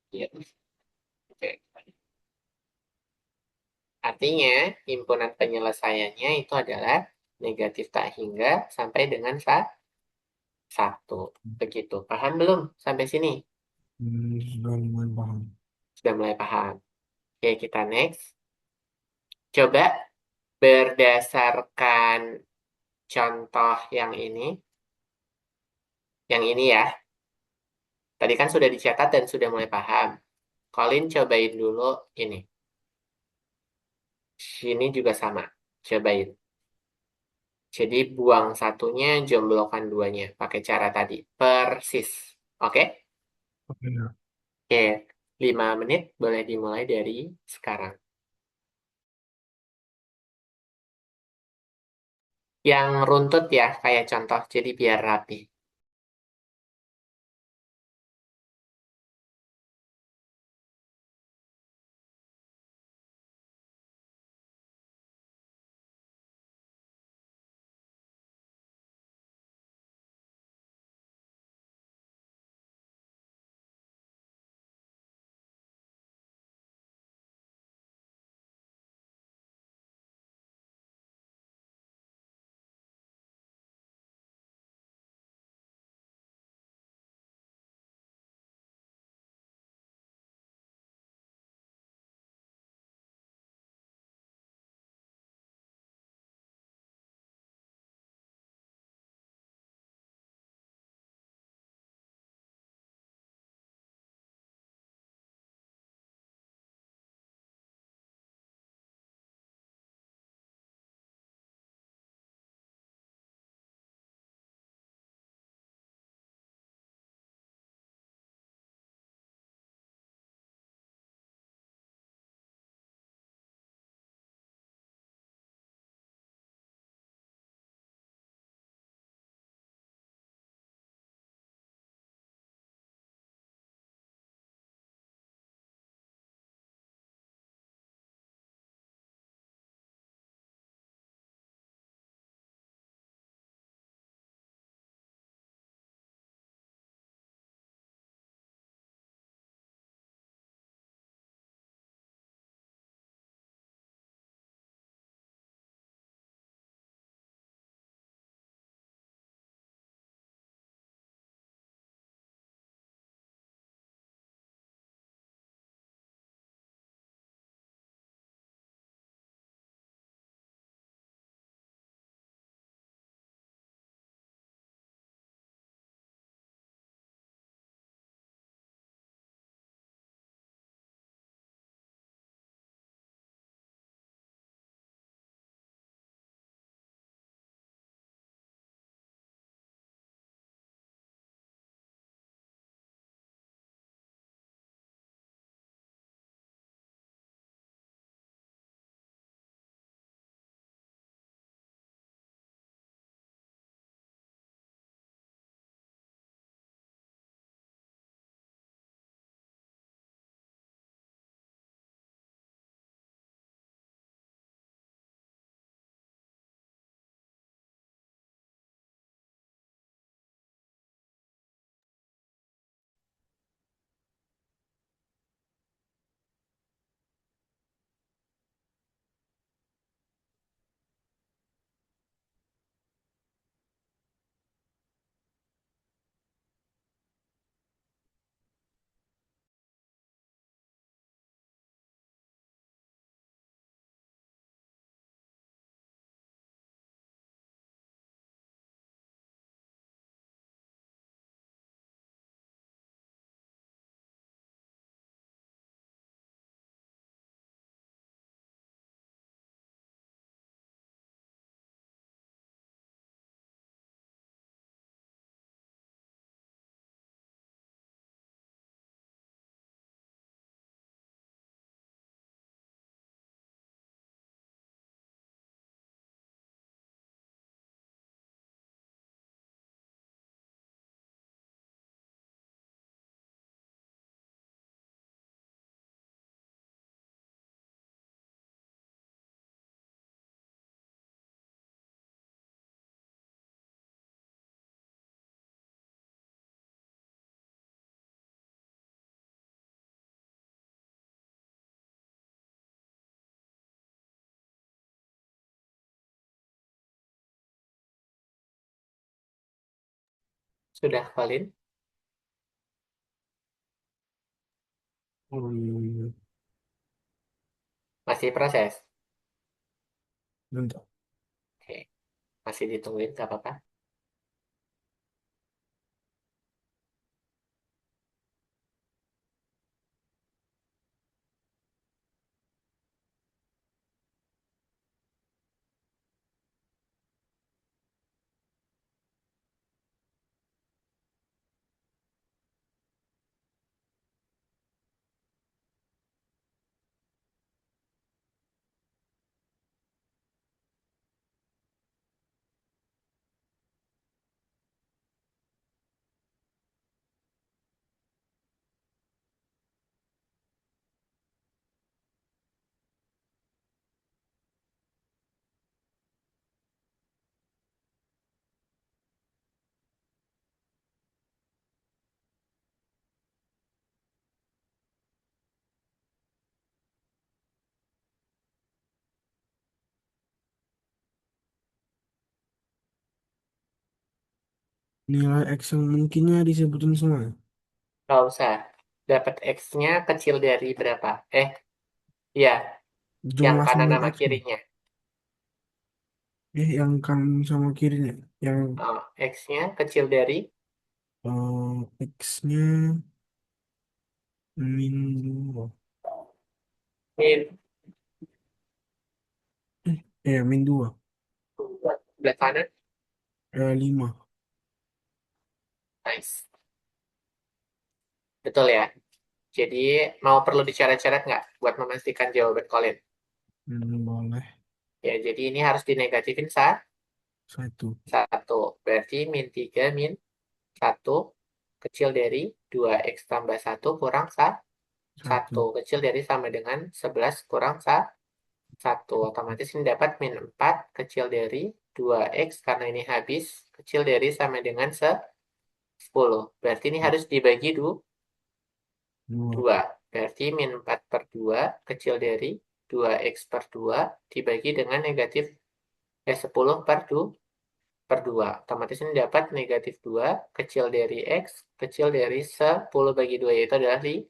kiri. Oke. Artinya, himpunan penyelesaiannya itu adalah negatif tak hingga sampai dengan 1. Begitu. Paham belum sampai sini? Sudah lumayan paham. Sudah mulai paham. Oke, kita next. Coba berdasarkan contoh yang ini ya. Tadi kan sudah dicatat dan sudah mulai paham. Colin cobain dulu ini. Sini juga sama. Cobain. Jadi buang satunya, jomblokkan duanya. Pakai cara tadi. Persis. Oke? Oke, ya. Oke. 5 menit boleh dimulai dari sekarang. Yang runtut ya, kayak contoh. Jadi biar rapi. Sudah, Colin? Hmm, Masih proses? bentar. Oke. Masih ditungguin, gak apa-apa. Nilai X yang mungkinnya disebutin semua. Nggak usah. Dapat X-nya kecil dari berapa? Ya, yang Jumlah kanan semua sama X-nya. kirinya. Yang kanan sama kirinya. Yang Oh, X-nya kecil dari X-nya min 2. min Min 2. sebelah kanan. 5. Nice. Betul ya. Jadi, mau perlu dicoret-coret nggak buat memastikan jawaban Colin? Boleh. Ya, jadi ini harus dinegatifin 1. 1. Berarti min 3 min 1 kecil dari 2x tambah 1 kurang 1. 1. Kecil dari sama dengan 11 kurang 1. Otomatis ini dapat min 4 kecil dari 2x karena ini habis. Kecil dari sama dengan 10. Berarti ini harus dibagi 2. 2. Berarti min 4 per 2 kecil dari 2x per 2 dibagi dengan negatif 10 per 2. Otomatis ini dapat negatif 2 kecil dari x kecil dari 10 bagi 2 yaitu adalah 5.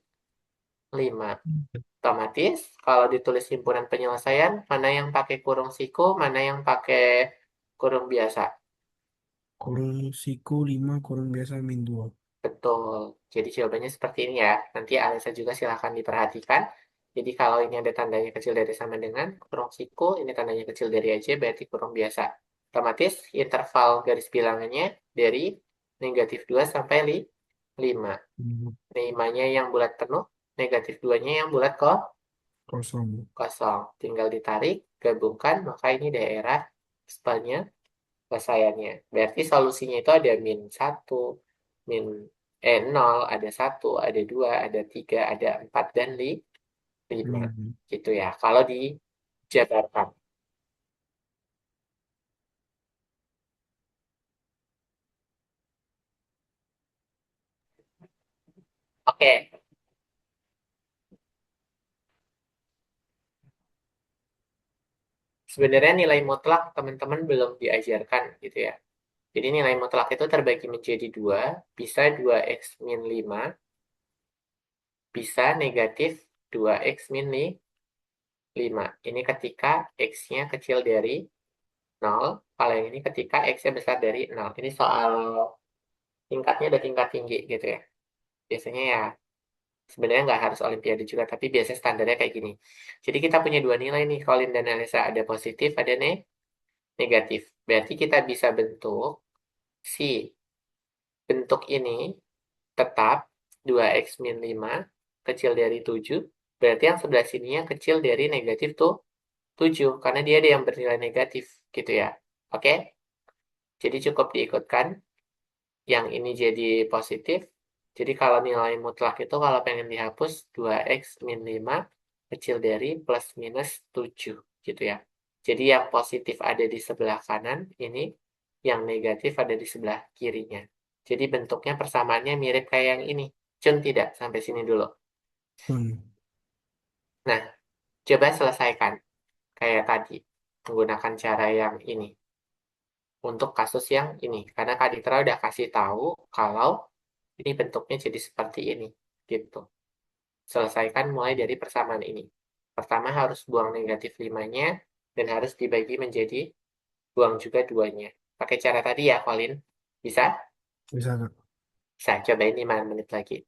Otomatis kalau ditulis himpunan penyelesaian, mana yang pakai kurung siku, mana yang pakai kurung biasa. Kurang siku 5 kurang biasa min 2. Betul. Jadi jawabannya seperti ini ya. Nanti Alisa juga silahkan diperhatikan. Jadi kalau ini ada tandanya kecil dari sama dengan kurung siku, ini tandanya kecil dari aja, berarti kurung biasa. Otomatis interval garis bilangannya dari negatif 2 sampai 5. 5-nya yang bulat penuh, negatif 2-nya yang bulat Kosong. kosong. Tinggal ditarik, gabungkan, maka ini daerah penyelesaiannya. Berarti solusinya itu ada min 1, min 0, ada 1, ada 2, ada 3, ada 4, dan 5. Hmm. Gitu ya, kalau dijabarkan. Oke, sebenarnya nilai mutlak teman-teman belum diajarkan gitu ya. Jadi nilai mutlak itu terbagi menjadi dua, bisa 2x min 5, bisa negatif 2x min 5. Ini ketika x-nya kecil dari 0, kalau yang ini ketika x-nya besar dari 0. Ini soal tingkatnya udah tingkat tinggi gitu ya. Biasanya ya sebenarnya nggak harus olimpiade juga, tapi biasanya standarnya kayak gini. Jadi kita punya dua nilai nih, Colin dan Elisa. Ada positif, ada negatif. Berarti kita bisa bentuk si bentuk ini tetap 2x min 5 kecil dari 7. Berarti yang sebelah sininya kecil dari negatif tuh 7. Karena dia ada yang bernilai negatif gitu ya. Oke? Jadi cukup diikutkan. Yang ini jadi positif. Jadi kalau nilai mutlak itu kalau pengen dihapus 2x min 5 kecil dari plus minus 7 gitu ya. Jadi yang positif ada di sebelah kanan ini, yang negatif ada di sebelah kirinya. Jadi bentuknya persamaannya mirip kayak yang ini. Cun tidak, sampai sini dulu. Hmm. Nah, coba selesaikan kayak tadi menggunakan cara yang ini untuk kasus yang ini. Karena Kak Ditra udah kasih tahu kalau ini bentuknya jadi seperti ini, gitu. Selesaikan mulai dari persamaan ini. Pertama harus buang negatif 5-nya, dan harus dibagi menjadi buang juga 2-nya. Pakai cara tadi ya, Colin. Bisa? Bisa Kak. Bisa, cobain 5 menit lagi.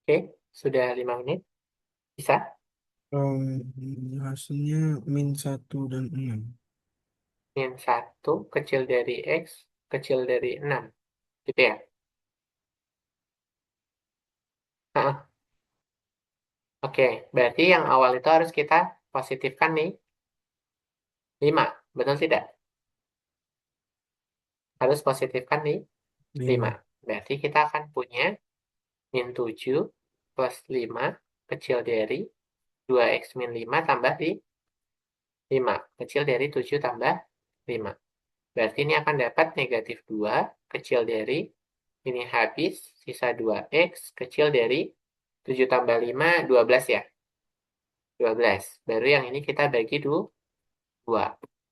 Oke, sudah 5 menit. Bisa? Hasilnya -1 dan 6. Min 1 kecil dari X kecil dari 6. Gitu ya? Heeh. Oke, berarti yang awal itu harus kita positifkan nih 5. Betul tidak? Harus positifkan nih 5. 5. Berarti kita akan punya min 7 plus 5 kecil dari 2x min 5 tambah 5. Kecil dari 7 tambah 5. Berarti ini akan dapat negatif 2 kecil dari ini habis sisa 2x kecil dari 7 tambah 5 12 ya. 12. Baru yang ini kita bagi 2.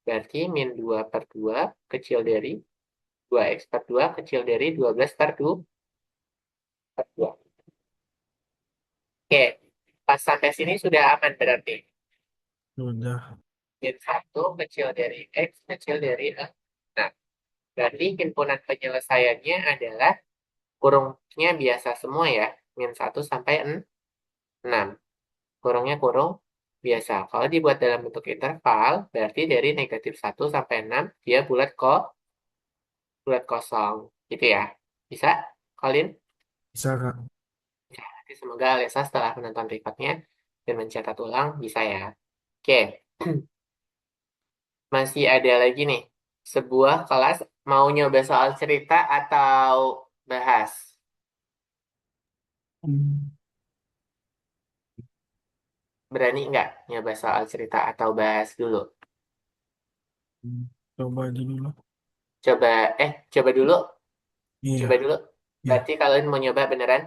Berarti min 2 per 2 kecil dari 2x per 2 kecil dari 12 per 2. Oke, pas sampai sini sudah aman berarti. Sudah. Min 1 kecil dari x kecil dari 6. Nah, berarti himpunan penyelesaiannya adalah kurungnya biasa semua ya. Min 1 sampai 6. Kurungnya kurung biasa. Kalau dibuat dalam bentuk interval, berarti dari negatif 1 sampai 6, dia bulat kosong. Gitu ya. Bisa, Colin? Bisa, Kak. Ya, nanti semoga Alesa setelah menonton recordnya dan mencatat ulang bisa ya. Oke, masih ada lagi nih. Sebuah kelas mau nyoba soal cerita atau bahas? Hmm. Berani nggak nyoba soal cerita atau bahas dulu? Coba aja dulu. Coba dulu. Coba Iya, dulu. iya, Berarti kalian mau nyoba beneran?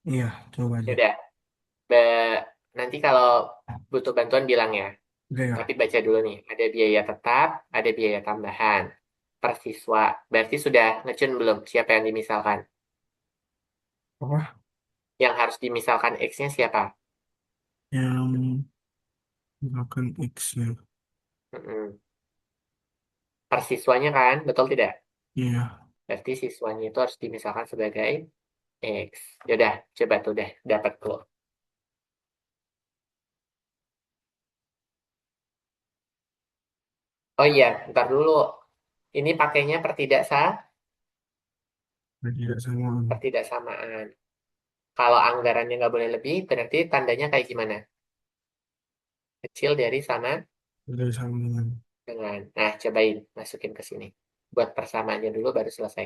iya, coba Ya aja. udah. Nanti kalau butuh bantuan bilang ya. Oke, Tapi Kak. baca dulu nih. Ada biaya tetap, ada biaya tambahan. Per siswa. Berarti sudah ngecun belum? Siapa yang dimisalkan? Apa? Yang harus dimisalkan X-nya siapa? Yang makan X-nya. Mm-mm. Per siswanya kan? Betul tidak? Iya. Berarti siswanya itu harus dimisalkan sebagai X. Yaudah, coba tuh deh. Dapat tuh. Oh iya, ntar dulu. Ini pakainya Tidak sama. pertidaksamaan. Kalau anggarannya nggak boleh lebih, berarti tandanya kayak gimana? Kecil dari sama Tidak sama dengan. dengan. Nah, cobain masukin ke sini. Buat persamaannya dulu baru selesai.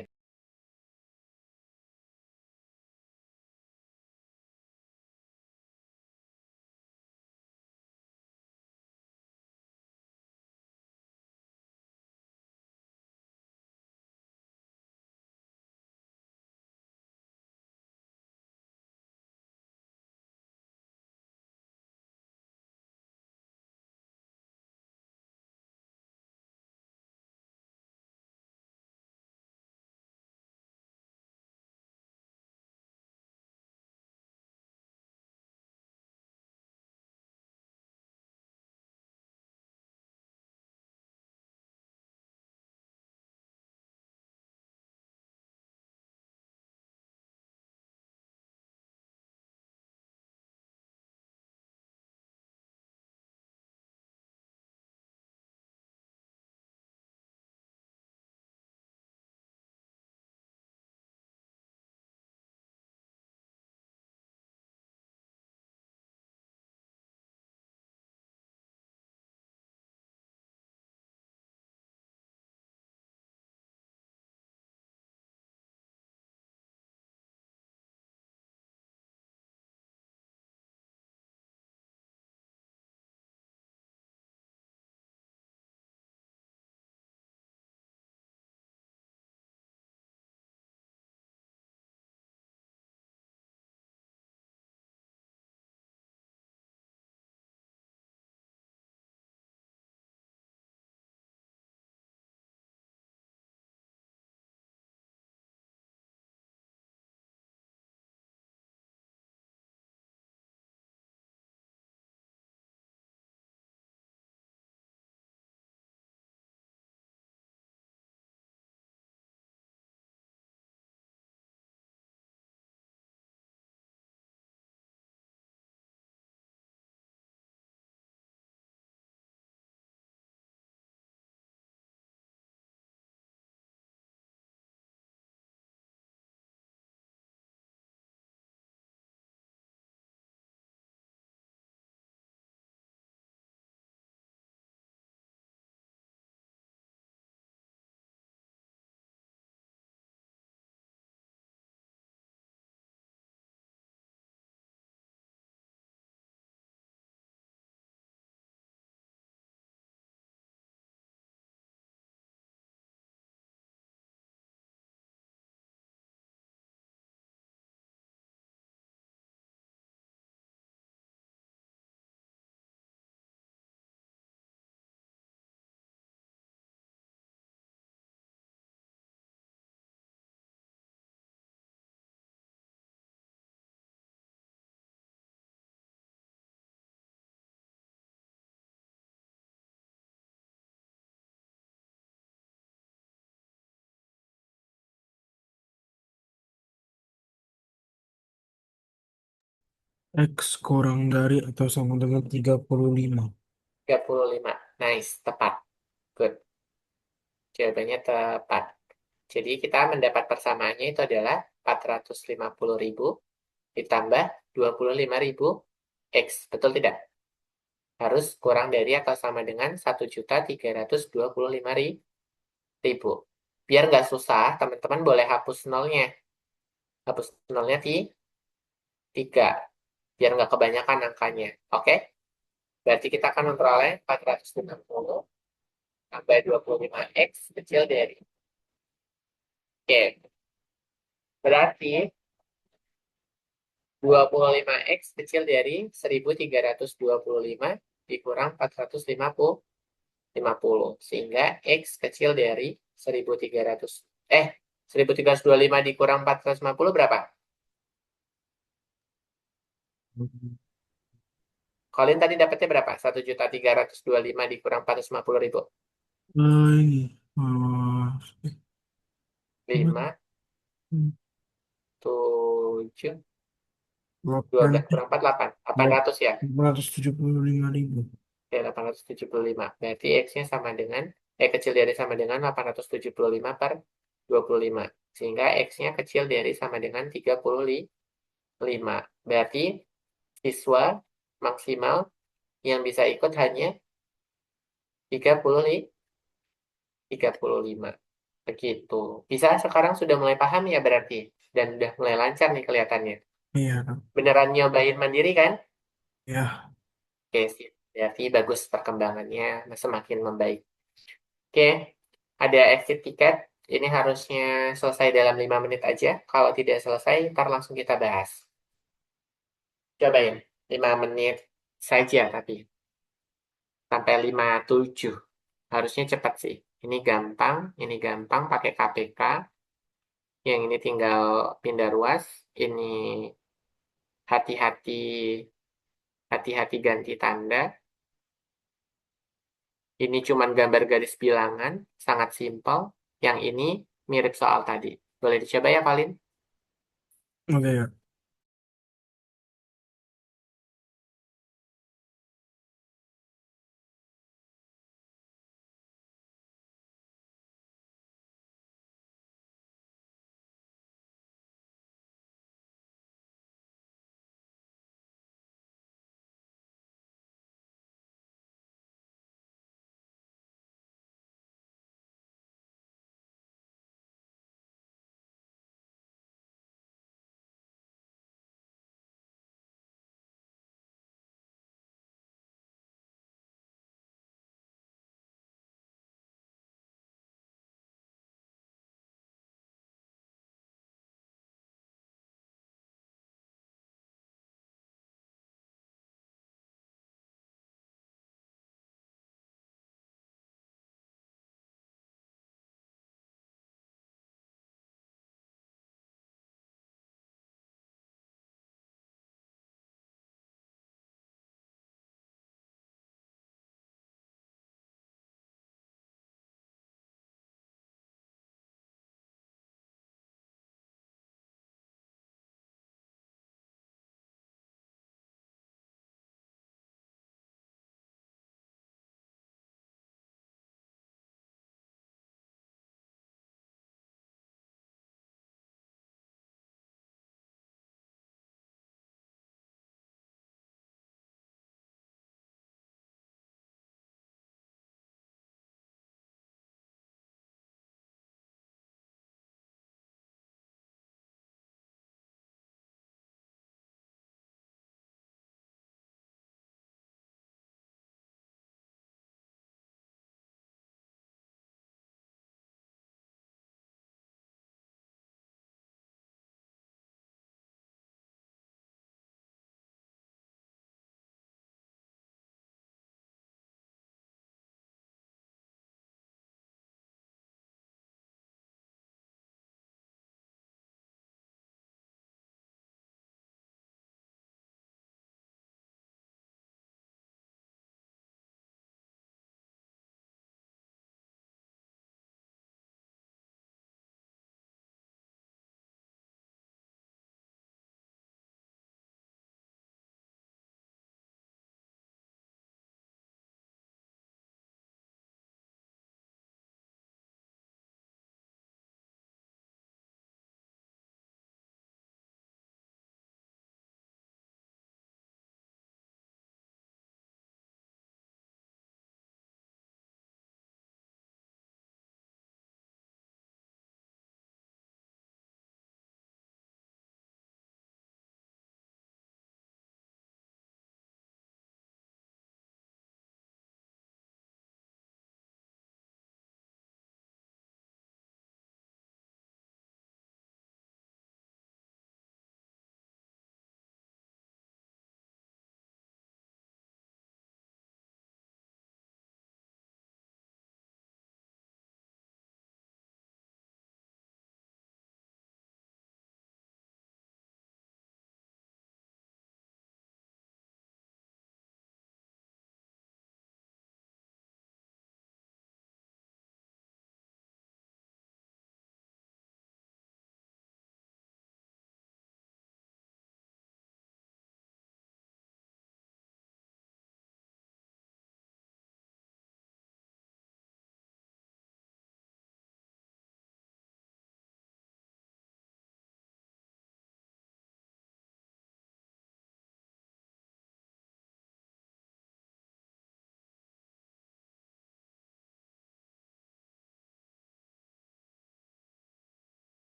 X kurang dari atau sama dengan 35. 35. Nice, tepat. Good. Jawabannya tepat. Jadi kita mendapat persamaannya itu adalah 450.000 ditambah 25.000 X. Betul tidak? Harus kurang dari atau sama dengan 1.325.000. Biar nggak susah, teman-teman boleh hapus nolnya. Hapus nolnya di 3. Biar nggak kebanyakan angkanya. Oke? Berarti kita akan memperoleh 450 tambah 25X kecil dari. Oke. Berarti 25X kecil dari 1.325 dikurang 450. Sehingga X kecil dari 1.300. 1.325 dikurang 450 berapa? Colin tadi dapatnya berapa? 1.325 dikurang 450.000. Ini 5, 7, 8, 12 kurang 4, 8. 800 ya? 875.000. Ya, 875. Berarti X-nya sama dengan, kecil dari sama dengan 875 per 25. Sehingga X-nya kecil dari sama dengan 35. Berarti siswa maksimal yang bisa ikut hanya 35. Begitu. Bisa sekarang sudah mulai paham ya berarti? Dan udah mulai lancar nih kelihatannya. Iya, Kak. Beneran nyobain mandiri kan? Ya, Oke, sip. Berarti bagus perkembangannya semakin membaik. Oke, ada exit tiket. Ini harusnya selesai dalam 5 menit aja. Kalau tidak selesai, ntar langsung kita bahas. Cobain, 5 menit saja tapi. Sampai 57. Harusnya cepat sih. Ini gampang pakai KPK. Yang ini tinggal pindah ruas. Ini hati-hati, hati-hati ganti tanda. Ini cuman gambar garis bilangan, sangat simpel. Yang ini mirip soal tadi. Boleh dicoba ya, Valin? oke ya.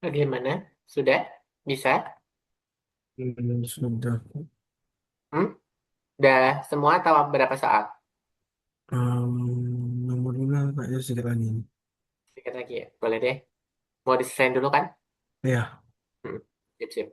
Bagaimana? Sudah? Bisa? Sudah. Hmm? Udah semua atau berapa soal? Nomor 5 kayaknya sedikit lagi. Sedikit lagi ya? Boleh deh. Mau diselesain dulu kan? Ya, Hmm. Sip, sip.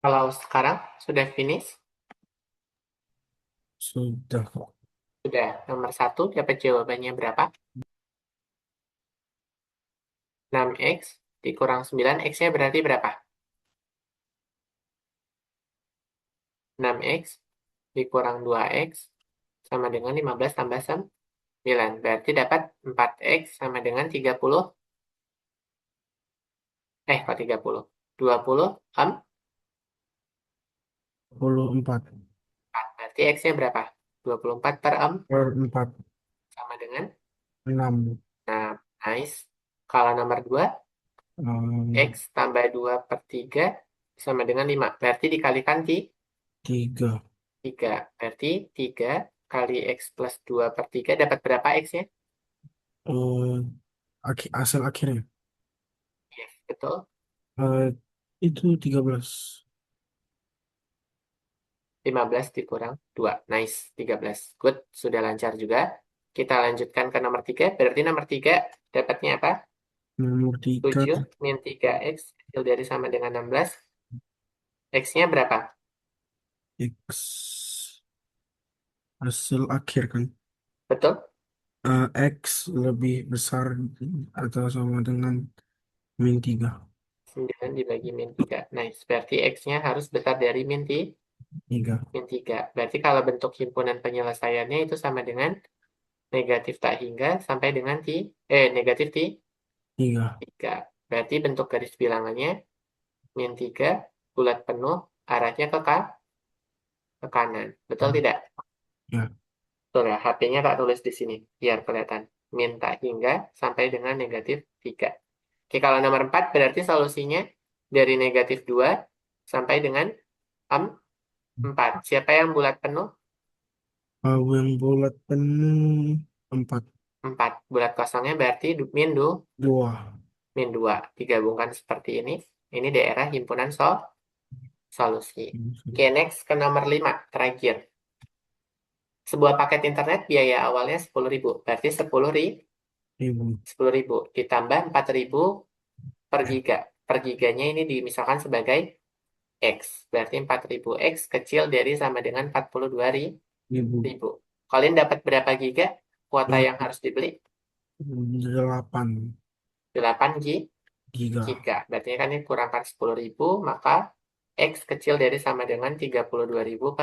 Kalau sekarang sudah finish? sudah kok. Sudah. Nomor satu dapat jawabannya berapa? 6x dikurang 9. X-nya berarti berapa? 6x dikurang 2x sama dengan 15 tambah 9. Berarti dapat 4x sama dengan 30. Kok 30? 20 24 4. Berarti x-nya berapa? 24 per per 4, sama dengan. 6. Nah, nice. Kalau nomor 2, x Um, tambah 2 per 3 sama dengan 5. Berarti dikalikan 3. 3. Berarti 3 kali x plus 2 per 3 dapat berapa x-nya? Hasil akhirnya. Yes, betul. Eh, itu 13. 15 dikurang 2. Nice, 13. Good, sudah lancar juga. Kita lanjutkan ke nomor 3. Berarti nomor 3 dapatnya apa? Nomor 3 7 min 3x kecil dari sama dengan 16. X-nya berapa? X hasil akhir kan. Betul? X lebih besar atau sama dengan -3. 9 dibagi min 3. Nice, berarti X-nya harus besar dari Tiga. min 3. Berarti kalau bentuk himpunan penyelesaiannya itu sama dengan negatif tak hingga sampai dengan negatif 3. 3. Berarti bentuk garis bilangannya min 3 bulat penuh arahnya ke kanan. Betul tidak? Ya. Betul ya, HP-nya tak tulis di sini biar kelihatan. Min tak hingga sampai dengan negatif 3. Oke, kalau nomor 4 berarti solusinya dari negatif 2 sampai dengan 4. Siapa yang bulat penuh? Yang bulat penuh 4. 4. Bulat kosongnya berarti Dua. min 2. Digabungkan seperti ini. Ini daerah himpunan solusi. Oke, next ke nomor 5. Terakhir. Sebuah paket internet biaya awalnya 10.000. Berarti 10.000. 10.000 ditambah 4.000 per giga. Per giganya ini dimisalkan sebagai X. Berarti 4.000 X kecil dari sama dengan 42.000. 1000. Kalian dapat berapa giga? Kuota yang Eh, harus dibeli? 8 8 giga. giga. Berarti kan ini kurangkan 10.000, maka X kecil dari sama dengan 32.000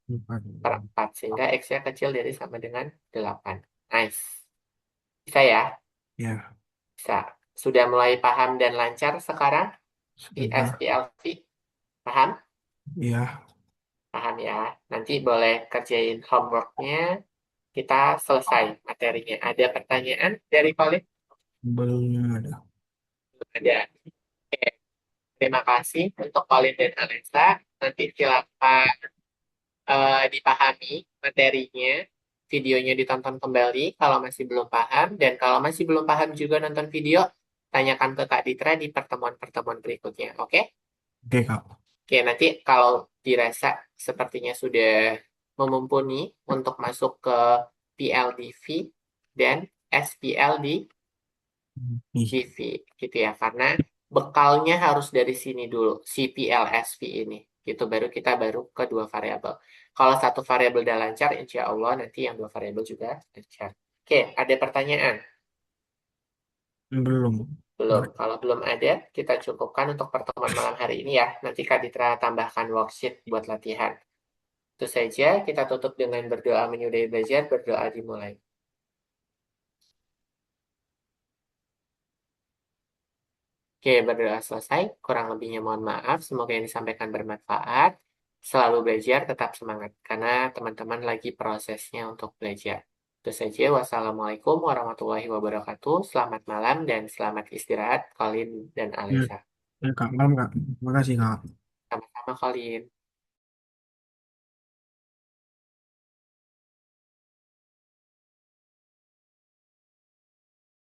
Empat. per 4. Sehingga X-nya kecil dari sama dengan 8. Nice. Bisa ya? Ya, Bisa. Sudah mulai paham dan lancar sekarang di sudah. SPLV? Paham? Ya, Paham ya. Nanti boleh kerjain homeworknya. Kita selesai materinya. Ada pertanyaan dari kalian? belum ada. Ada. Oke. Terima kasih untuk Colin dan Alexa. Nanti silakan dipahami materinya. Videonya ditonton kembali kalau masih belum paham. Dan kalau masih belum paham juga nonton video, tanyakan ke Kak Ditra di pertemuan-pertemuan berikutnya. Oke? Oke, Kak. Oke, nanti kalau dirasa sepertinya sudah memumpuni untuk masuk ke PLDV dan SPLD Ih, CV gitu ya, karena bekalnya harus dari sini dulu, CPLSV ini gitu, baru ke dua variabel. Kalau satu variabel udah lancar, insya Allah nanti yang dua variabel juga lancar. Oke, ada pertanyaan? belum. Belum. Kalau belum ada, kita cukupkan untuk pertemuan malam hari ini ya. Nanti Kak Ditra tambahkan worksheet buat latihan. Itu saja, kita tutup dengan berdoa menyudahi belajar, berdoa dimulai. Oke, berdoa selesai. Kurang lebihnya mohon maaf. Semoga yang disampaikan bermanfaat. Selalu belajar, tetap semangat. Karena teman-teman lagi prosesnya untuk belajar. Itu saja. Wassalamualaikum warahmatullahi wabarakatuh. Selamat malam dan selamat istirahat, Colin dan Ya, Alisa. ya, Kak. Malam, Kak. Terima kasih, Kak. Sama-sama, Colin.